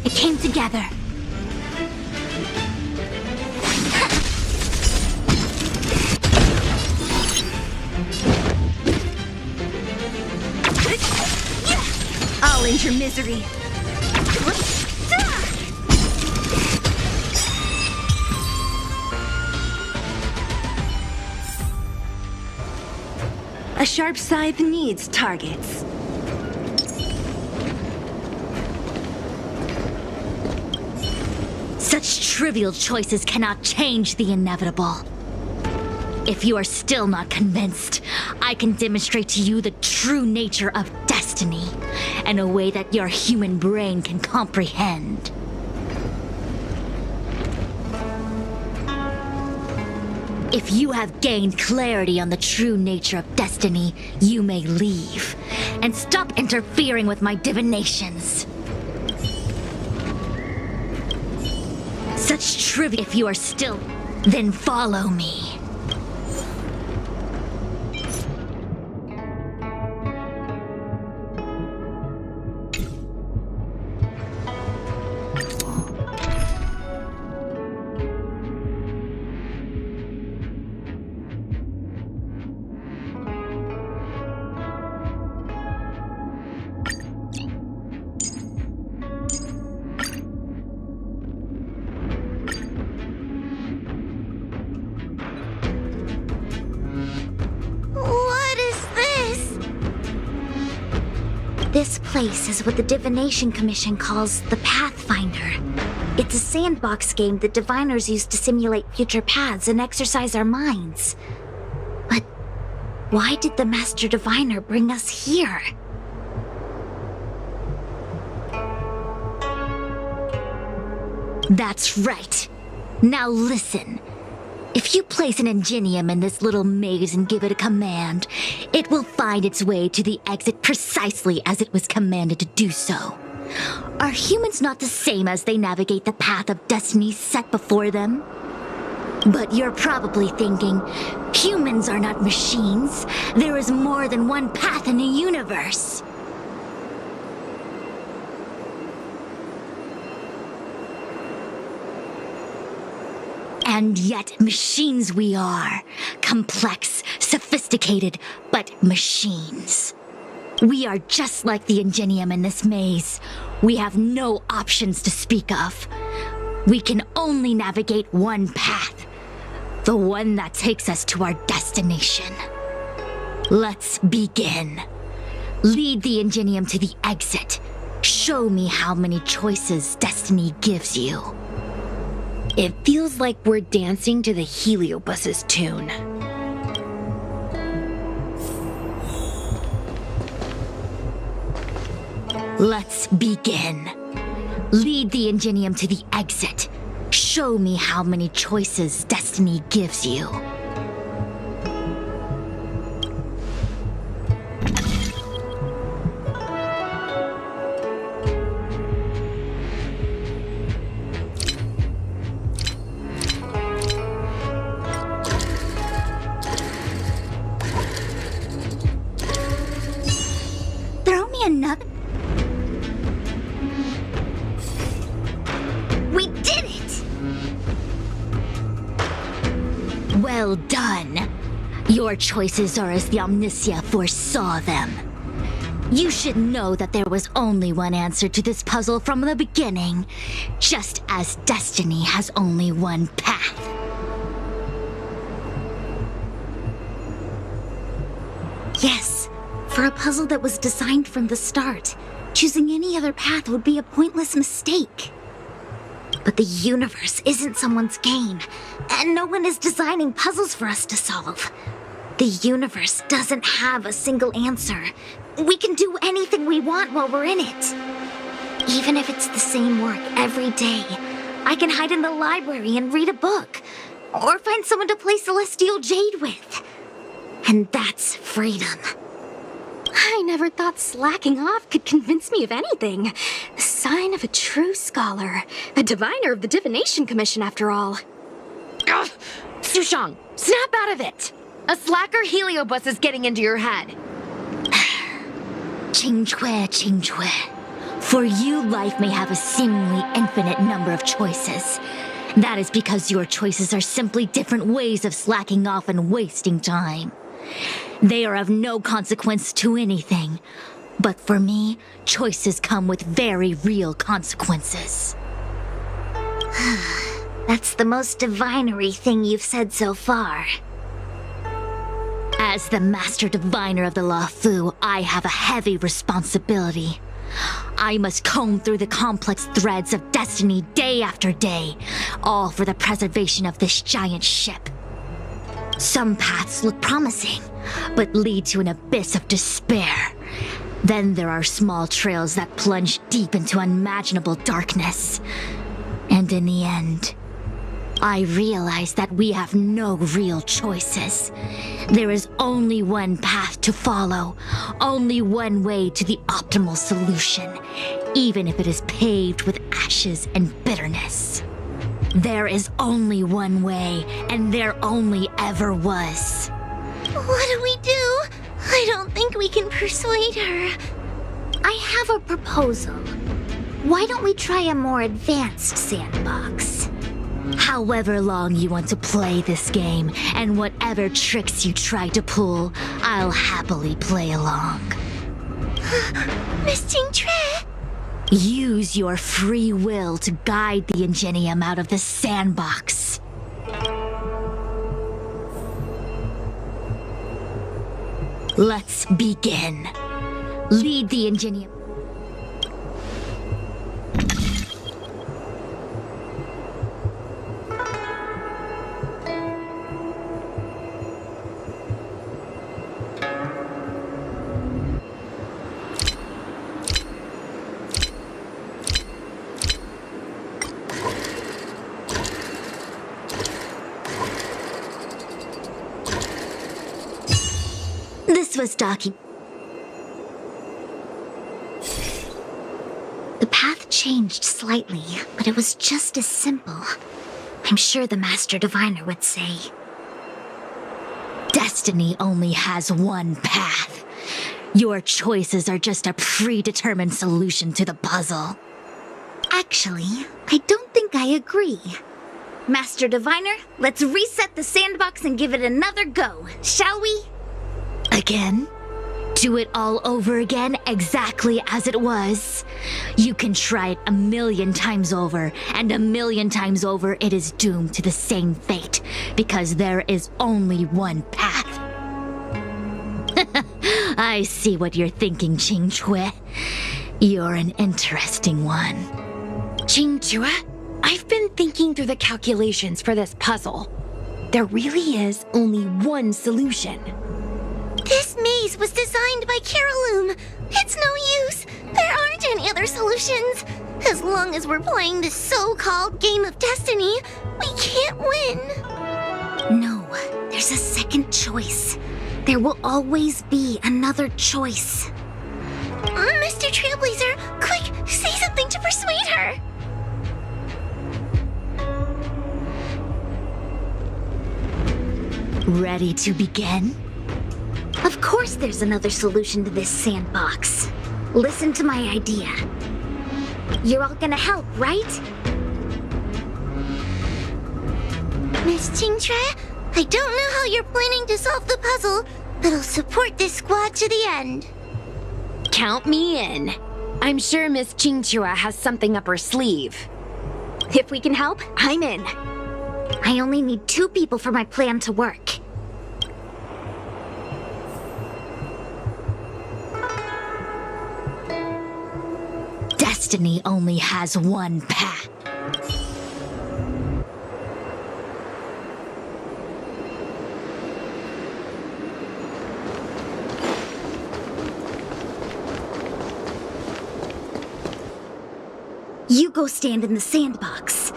It came together. I'll end your misery. A sharp scythe needs targets. Such trivial choices cannot change the inevitable. If you are still not convinced, I can demonstrate to you the true nature of destiny in a way that your human brain can comprehend. If you have gained clarity on the true nature of destiny, you may leave and stop interfering with my divinations. Such trivia. If you are still, then follow me. This place is what the Divination Commission calls the Pathfinder. It's a sandbox game that diviners use to simulate future paths and exercise our minds. But why did the Master Diviner bring us here? That's right. Now listen. If you place an ingenium in this little maze and give it a command, it will find its way to the exit precisely as it was commanded to do so. Are humans not the same as they navigate the path of destiny set before them? But you're probably thinking, humans are not machines. There is more than one path in the universe. And yet machines we are. Complex, sophisticated, but machines. We are just like the ingenium in this maze. We have no options to speak of. We can only navigate one path. The one that takes us to our destination. Let's begin. Lead the ingenium to the exit. Show me how many choices destiny gives you. It feels like we're dancing to the Heliobus's tune. Let's begin. Lead the ingenium to the exit. Show me how many choices destiny gives you. Throw me another. We did it! Well done. Your choices are as the Omnisia foresaw them. You should know that there was only one answer to this puzzle from the beginning, just as destiny has only one path. Yes, for a puzzle that was designed from the start, choosing any other path would be a pointless mistake. But the universe isn't someone's game, and no one is designing puzzles for us to solve. The universe doesn't have a single answer. We can do anything we want while we're in it. Even if it's the same work every day, I can hide in the library and read a book, or find someone to play Celestial Jade with. And that's freedom. I never thought slacking off could convince me of anything. A sign of a true scholar. A diviner of the Divination Commission, after all. Ugh! Sushang, snap out of it! A slacker Heliobus is getting into your head. Qingque. For you, life may have a seemingly infinite number of choices. That is because your choices are simply different ways of slacking off and wasting time. They are of no consequence to anything. But for me, choices come with very real consequences. That's the most divinery thing you've said so far. As the Master Diviner of the Lafu, I have a heavy responsibility. I must comb through the complex threads of destiny day after day, all for the preservation of this giant ship. Some paths look promising, but lead to an abyss of despair. Then there are small trails that plunge deep into unimaginable darkness. And in the end, I realize that we have no real choices. There is only one path to follow, only one way to the optimal solution, even if it is paved with ashes and bitterness. There is only one way, and there only ever was. What do we do? I don't think we can persuade her. I have a proposal. Why don't we try a more advanced sandbox? However long you want to play this game, and whatever tricks you try to pull, I'll happily play along. Miss Qingque? Use your free will to guide the ingenium out of the sandbox. Let's begin. Lead the ingenium. This was The path changed slightly, but it was just as simple. I'm sure the Master Diviner would say. Destiny only has one path. Your choices are just a predetermined solution to the puzzle. Actually, I don't think I agree. Master Diviner, let's reset the sandbox and give it another go, shall we? Again? Do it all over again exactly as it was? You can try it 1,000,000 times over, and 1,000,000 times over it is doomed to the same fate, because there is only one path. I see what you're thinking, Qingque. You're an interesting one. Qingque, I've been thinking through the calculations for this puzzle. There really is only one solution. This maze was designed by Caroloom. It's no use. There aren't any other solutions. As long as we're playing this so-called game of destiny, we can't win. No, there's a second choice. There will always be another choice. Mr. Trailblazer, quick, say something to persuade her. Ready to begin? Of course there's another solution to this sandbox. Listen to my idea. You're all gonna help, right? Miss Qingque, I don't know how you're planning to solve the puzzle, but I'll support this squad to the end. Count me in. I'm sure Miss Qingque has something up her sleeve. If we can help, I'm in. I only need 2 people for my plan to work. Destiny only has one path. You go stand in the sandbox.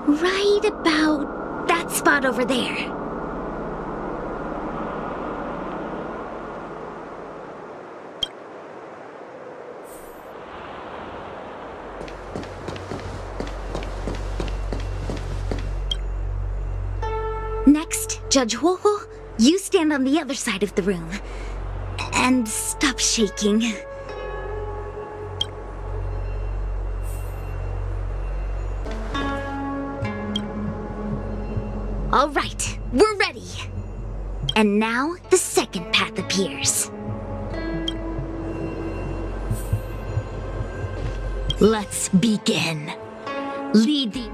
Right about that spot over there. Next, Judge Huohuo, you stand on the other side of the room. And stop shaking. All right, we're ready. And now the second path appears. Let's begin. Lead the...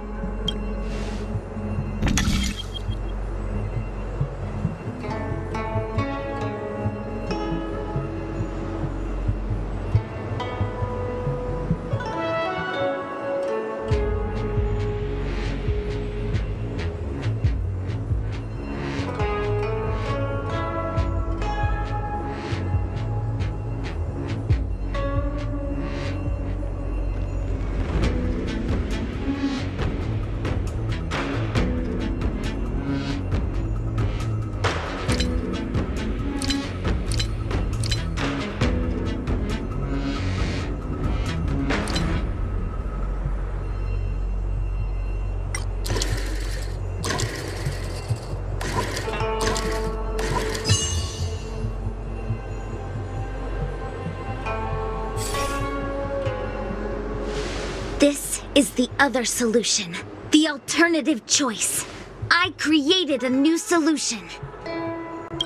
This is the other solution. The alternative choice. I created a new solution.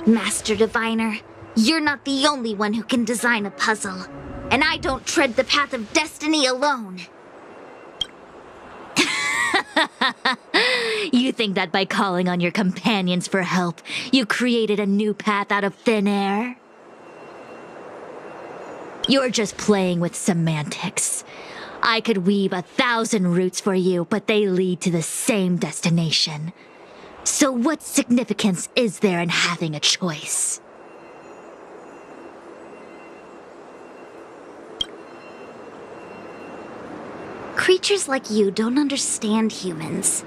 Master Diviner, you're not the only one who can design a puzzle. And I don't tread the path of destiny alone. You think that by calling on your companions for help, you created a new path out of thin air? You're just playing with semantics. I could weave 1,000 routes for you, but they lead to the same destination. So what significance is there in having a choice? Creatures like you don't understand humans.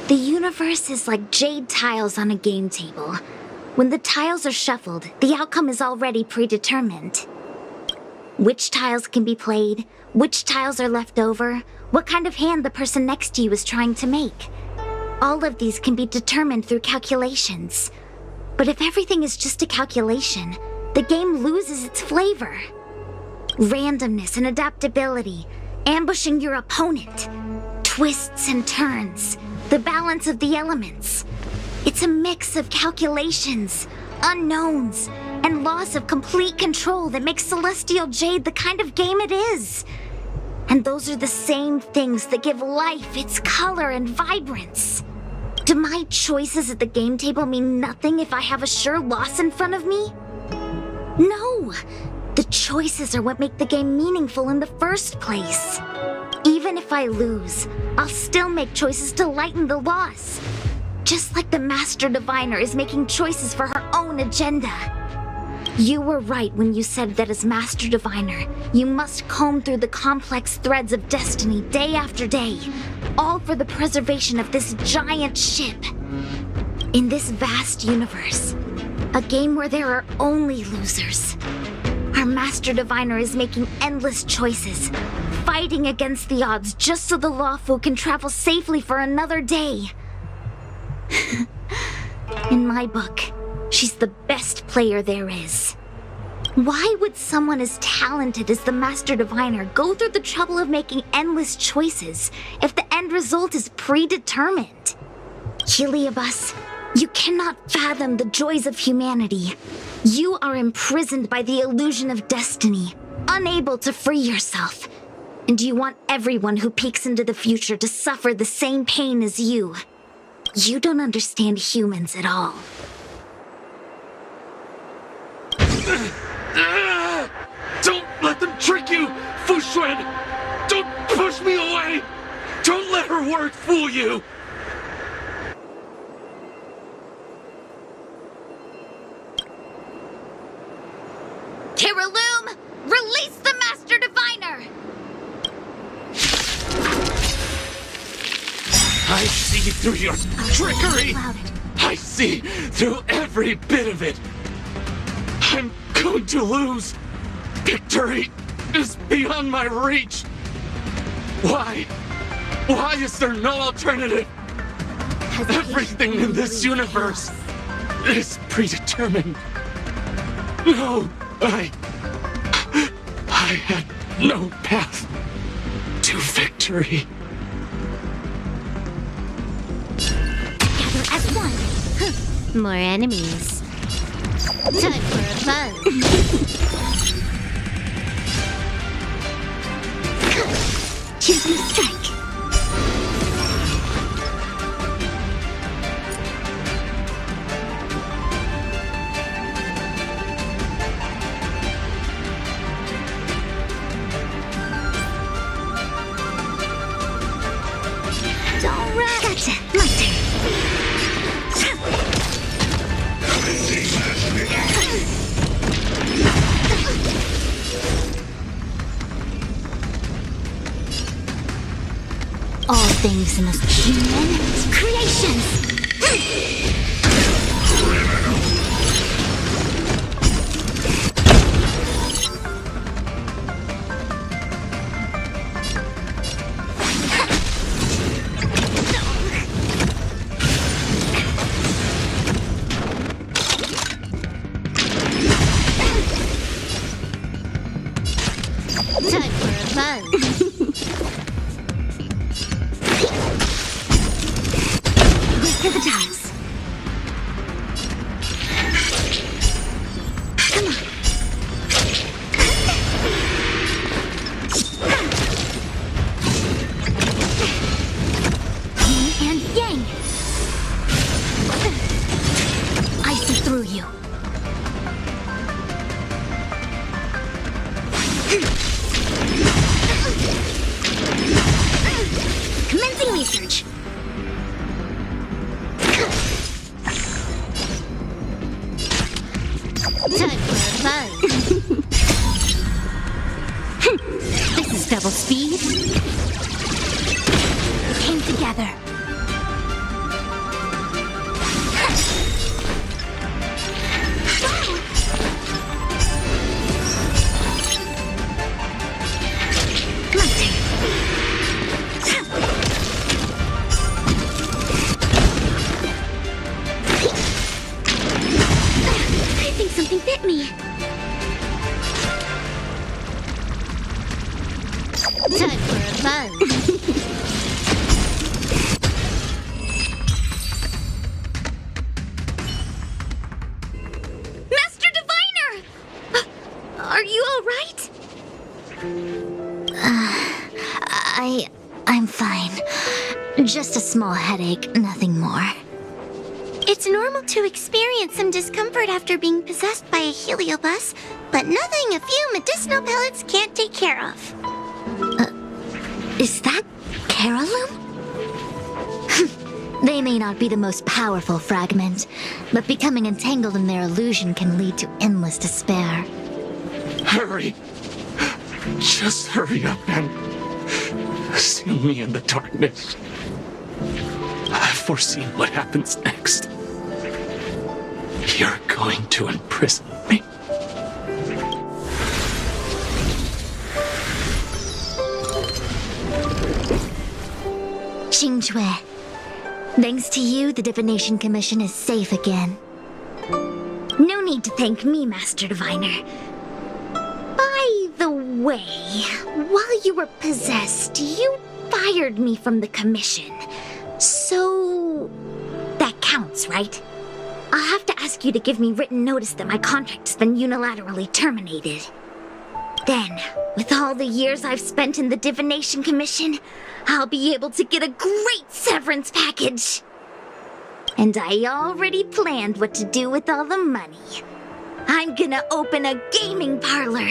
The universe is like jade tiles on a game table. When the tiles are shuffled, the outcome is already predetermined. Which tiles can be played, which tiles are left over, what kind of hand the person next to you is trying to make. All of these can be determined through calculations. But if everything is just a calculation, the game loses its flavor. Randomness and adaptability, ambushing your opponent, twists and turns, the balance of the elements. It's a mix of calculations, unknowns, and loss of complete control that makes Celestial Jade the kind of game it is. And those are the same things that give life its color and vibrance. Do my choices at the game table mean nothing if I have a sure loss in front of me? No! The choices are what make the game meaningful in the first place. Even if I lose, I'll still make choices to lighten the loss. Just like the Master Diviner is making choices for her own agenda. You were right when you said that as Master Diviner, you must comb through the complex threads of destiny day after day, all for the preservation of this giant ship. In this vast universe, a game where there are only losers, our Master Diviner is making endless choices, fighting against the odds just so the Lawfu can travel safely for another day. In my book, she's the best player there is. Why would someone as talented as the Master Diviner go through the trouble of making endless choices if the end result is predetermined? Heliobus, you cannot fathom the joys of humanity. You are imprisoned by the illusion of destiny, unable to free yourself. And you want everyone who peeks into the future to suffer the same pain as you. You don't understand humans at all. Don't let them trick you, Fuxuan! Don't push me away! Don't let her words fool you! Kiraloom, release the Master Diviner! I see through your trickery! I see through every bit of it! I'm going to lose! Victory is beyond my reach! Why? Why is there no alternative? Everything in this universe is predetermined. No, I had no path to victory. Together as one. More enemies. Time for a fun. Choosing strike. All right. Gotcha. My turn. All things must human creations. Time for a fun. Wait for the tiles. Come on. Yin and yang. I see through you. Commencing research. Time for a fun. This is double speed. We came together. Just a small headache, nothing more. It's normal to experience some discomfort after being possessed by a heliobus, but nothing a few medicinal pellets can't take care of. Is that Carolum? They may not be the most powerful fragment, but becoming entangled in their illusion can lead to endless despair. Hurry! Just hurry up and seal me in the darkness. I've foreseen what happens next. You're going to imprison me. Qingque, thanks to you, the Divination Commission is safe again. No need to thank me, Master Diviner. By the way, while you were possessed, you fired me from the commission. So... that counts, right? I'll have to ask you to give me written notice that my contract's been unilaterally terminated. Then, with all the years I've spent in the Divination Commission, I'll be able to get a great severance package. And I already planned what to do with all the money. I'm gonna open a gaming parlor,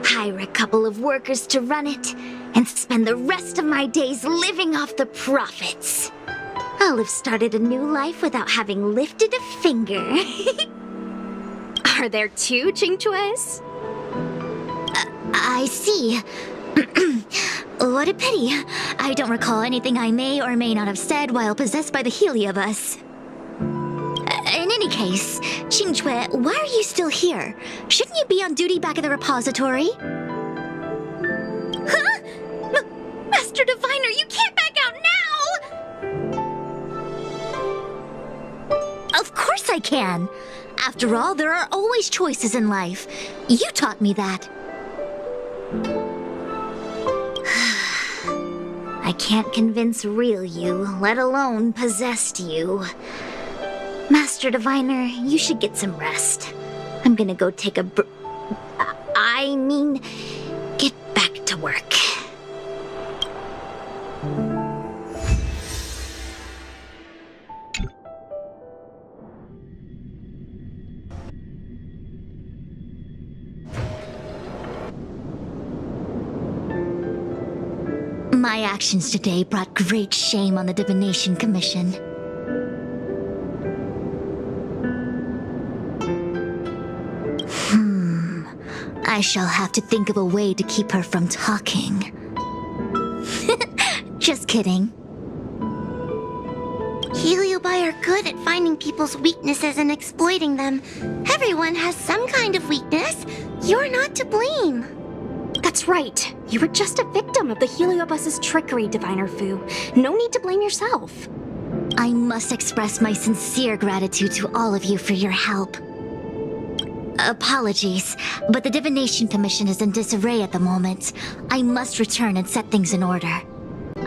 hire a couple of workers to run it, and spend the rest of my days living off the profits. I'll have started a new life without having lifted a finger. Are there two Qingques? I see. What a pity. I don't recall anything I may or may not have said while possessed by the heliobus. In any case, Qingque, why are you still here? Shouldn't you be on duty back at the repository? Huh? Master Diviner, you can't back out now! Of course I can. After all, there are always choices in life. You taught me that. I can't convince real you, let alone possessed you. Master Diviner, you should get some rest. I'm gonna go take a get back to work. My actions today brought great shame on the Divination Commission. I shall have to think of a way to keep her from talking. Just kidding. Heliobi are good at finding people's weaknesses and exploiting them. Everyone has some kind of weakness. You're not to blame. That's right. You were just a victim of the heliobus's trickery, Diviner Fu. No need to blame yourself. I must express my sincere gratitude to all of you for your help. Apologies, but the Divination Commission is in disarray at the moment. I must return and set things in order.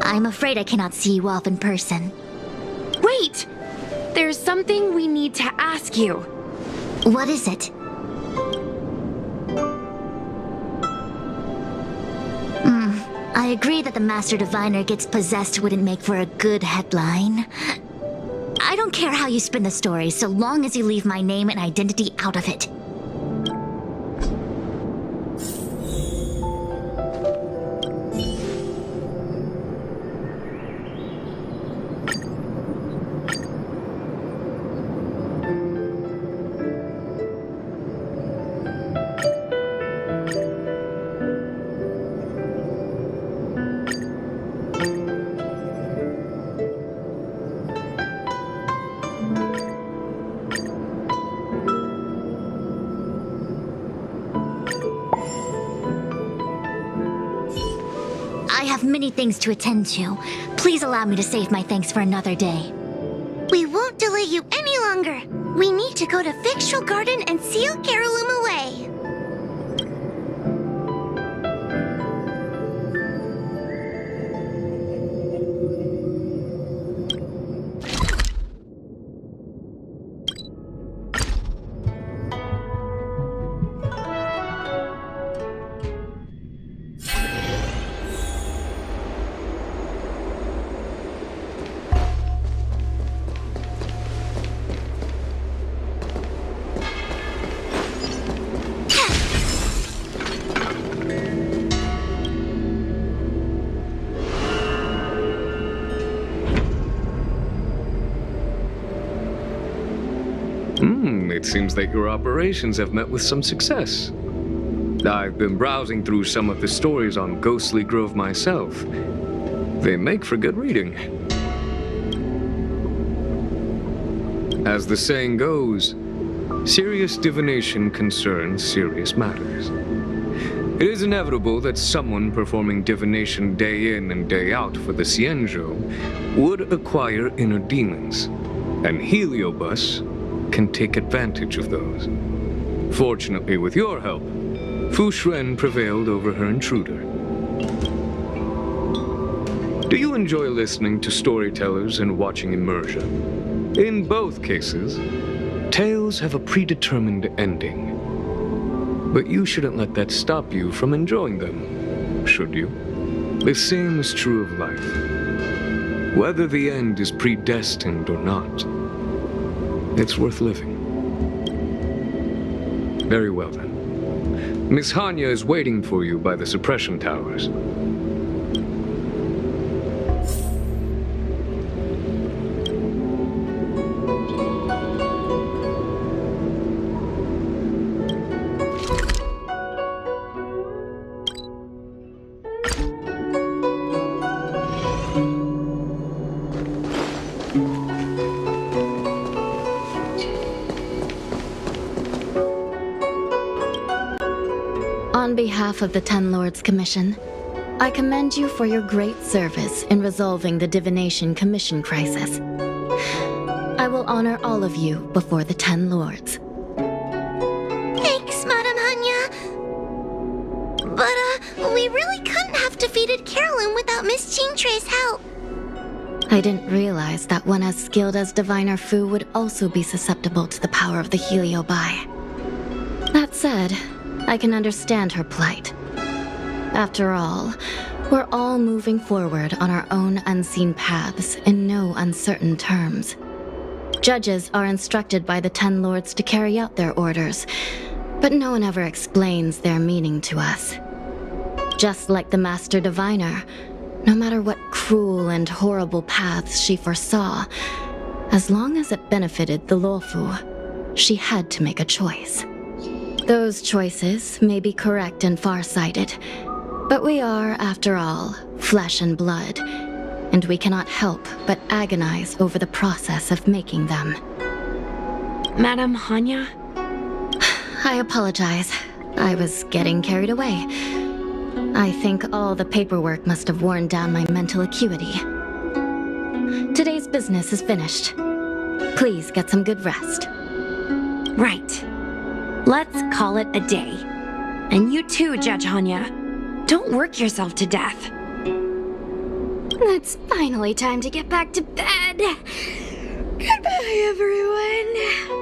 I'm afraid I cannot see you off in person. Wait! There's something we need to ask you. What is it? I agree that the Master Diviner gets possessed wouldn't make for a good headline. I don't care how you spin the story, so long as you leave my name and identity out of it. I have many things to attend to. Please allow me to save my thanks for another day. We won't delay you any longer. We need to go to Fictional Garden and seal Carolum away. It seems that your operations have met with some success. I've been browsing through some of the stories on Ghostly Grove myself. They make for good reading. As the saying goes, serious divination concerns serious matters. It is inevitable that someone performing divination day in and day out for the Xianzhou would acquire inner demons, and Heliobus can take advantage of those. Fortunately, with your help, Fu Shren prevailed over her intruder. Do you enjoy listening to storytellers and watching immersion? In both cases, tales have a predetermined ending. But you shouldn't let that stop you from enjoying them, should you? The same is true of life. Whether the end is predestined or not, it's worth living. Very well then. Miss Hanya is waiting for you by the suppression towers. On behalf of the Ten Lords Commission, I commend you for your great service in resolving the Divination Commission crisis. I will honor all of you before the Ten Lords. Thanks, Madame Hanya. But, we really couldn't have defeated Carolyn without Miss Chingtre's help. I didn't realize that one as skilled as Diviner Fu would also be susceptible to the power of the Heliobi. That said, I can understand her plight. After all, we're all moving forward on our own unseen paths in no uncertain terms. Judges are instructed by the Ten Lords to carry out their orders, but no one ever explains their meaning to us. Just like the Master Diviner, no matter what cruel and horrible paths she foresaw, as long as it benefited the Luofu, she had to make a choice. Those choices may be correct and far-sighted, but we are, after all, flesh and blood, and we cannot help but agonize over the process of making them. Madame Hanya? I apologize. I was getting carried away. I think all the paperwork must have worn down my mental acuity. Today's business is finished. Please get some good rest. Right. Let's call it a day. And you too, Judge Hanya. Don't work yourself to death. It's finally time to get back to bed. Goodbye, everyone.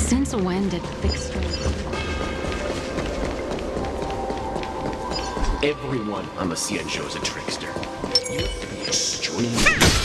Since when did Fixter... Everyone on the CN show is a trickster. You have to be extremely...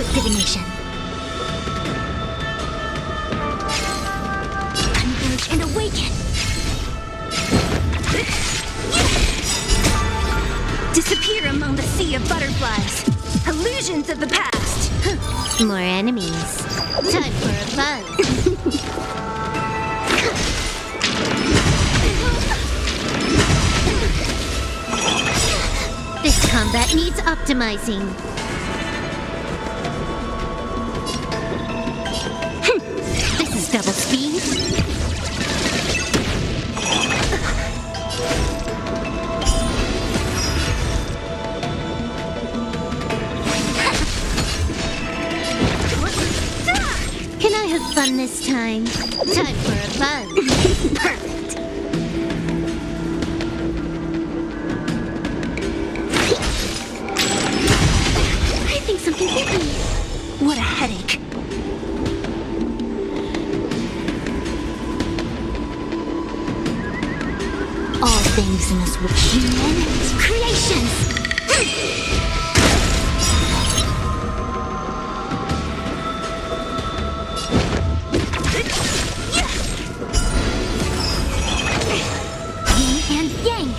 quick divination. Converge and awaken. Disappear among the sea of butterflies. Illusions of the past. More enemies. Time for a buzz. This combat needs optimizing. This is double speed. Can I have fun this time? Time for a buzz. Perfect. I think something hit me. What a headache. All things in this world. Human creations. Yin and yang.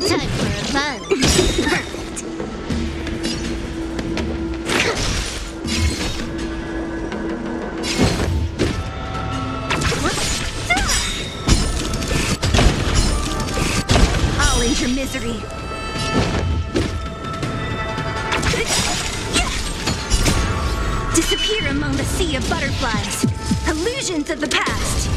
Time for a buzz. I'll end your misery. Disappear among the sea of butterflies. Illusions of the past.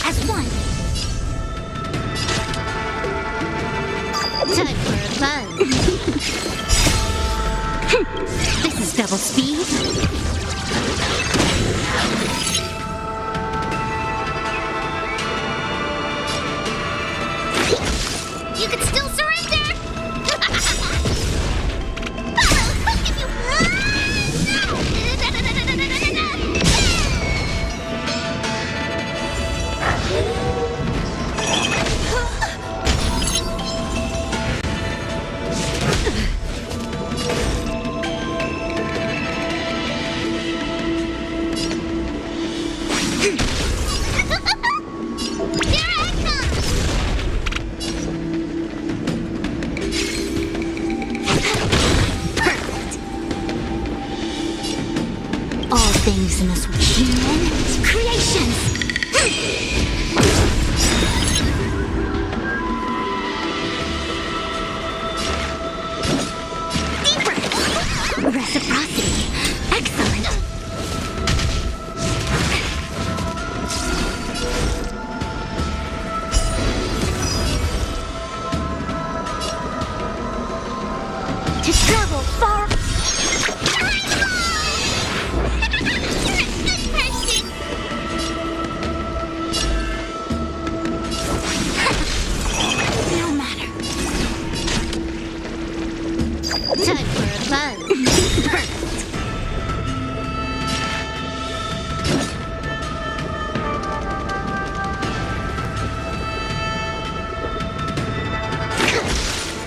As one. Time for a buzz. This is double speed. You can still surrender! Here I come! All things in this world. Human creations. Deeper. Reciprocity. Excellent. To travel far. No matter. Time for a buzz.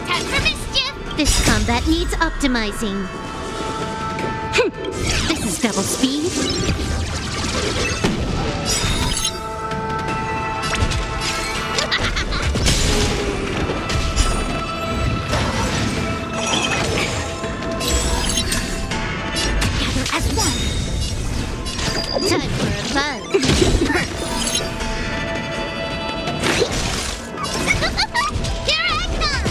Time for mischief! This combat needs optimizing. This is double speed. Gather as one. Time for a buzz. Here I come!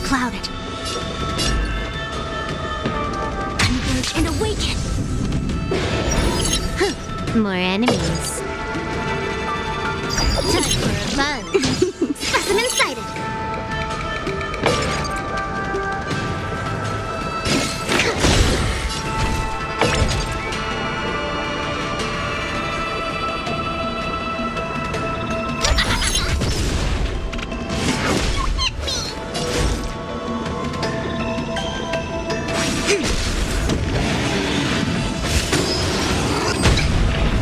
clouded. Converge and awaken. More enemies. Time for a run. Specimen sighted.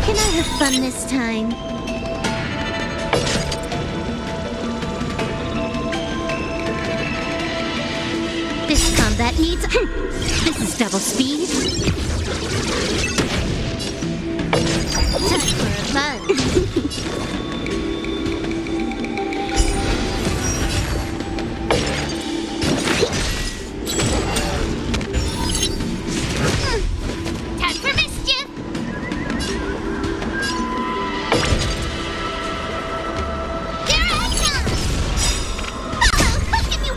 Can I have fun this time? This combat needs... This is double speed. Time for a run. Time for mischief! Here I come! Oh, look at you!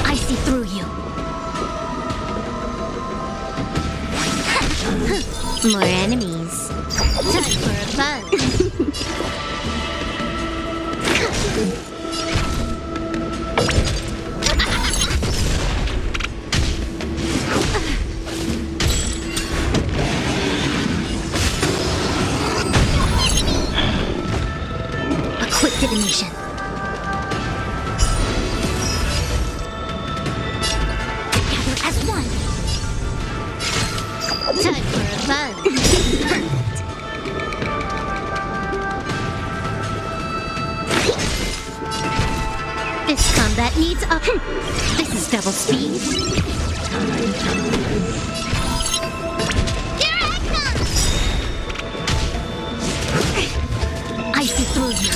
I see through you. More enemies. Time for a run. A quick divination. Together as one. Time for a run. This combat needs a... This is double speed. Here I come! I see through you.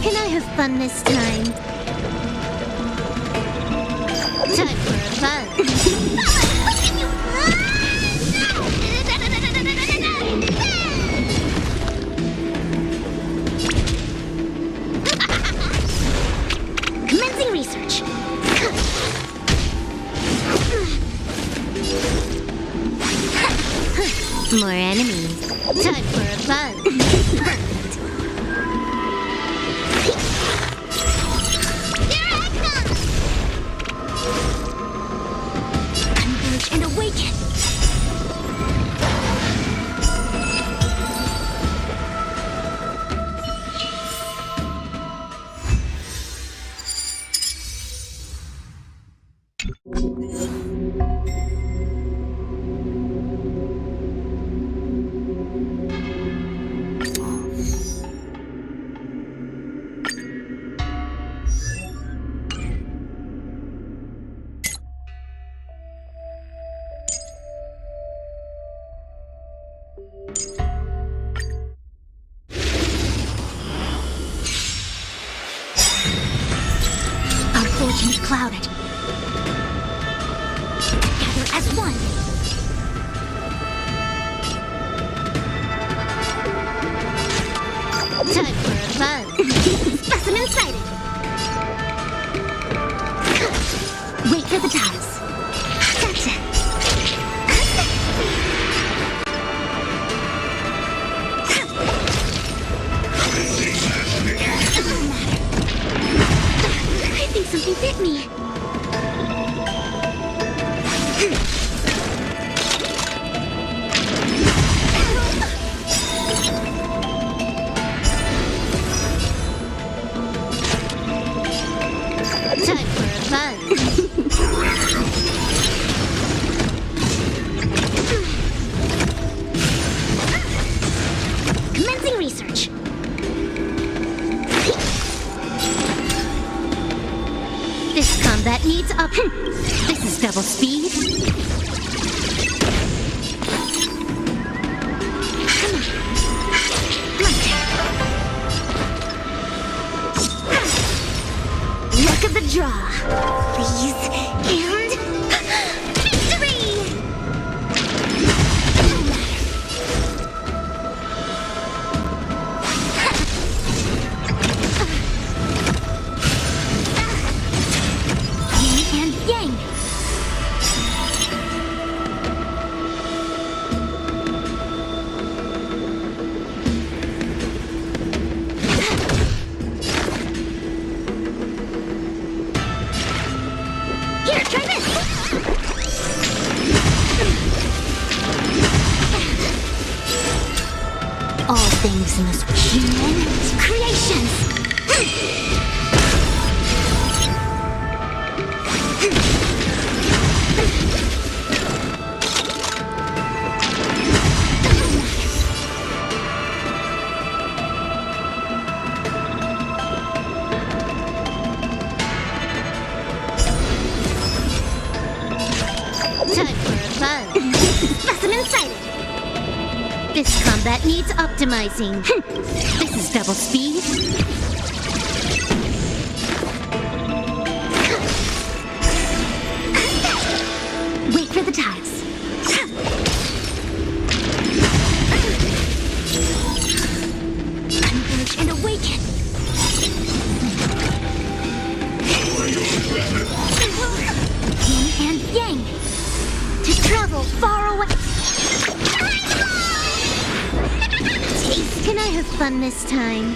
Can I have fun this time? Time for a run. Commencing research. More enemies. Time for a run. Here I come! Converge and awaken. Our fortune is clouded. Together as one. Time for a run. Specimen sighted. Wait for the tiles. Gotcha. I think something bit me. Time for a run. Commencing research. This combat needs a... This is double speed. Luck of the draw. Please, and victory! Yin and yang. Here, try this! All things must be Human creations! Time for a fun. Specimen sighted! This combat needs optimizing. This is double speed. Wait for the tiles. Converge and awaken. Yin and yang. To travel far away. Can I have fun this time?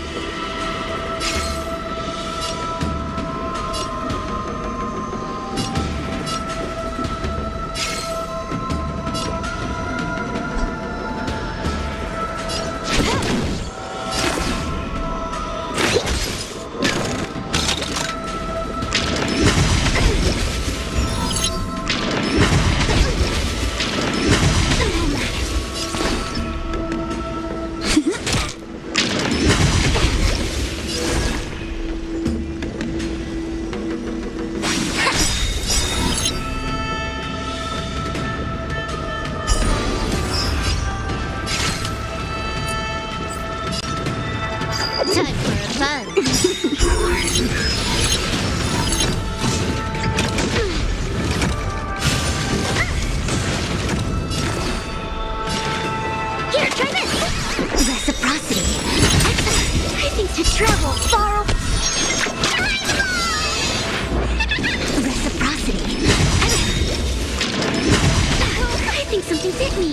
Time for fun. Here, try this! Reciprocity. I think to travel far away. Reciprocity. I think something bit me.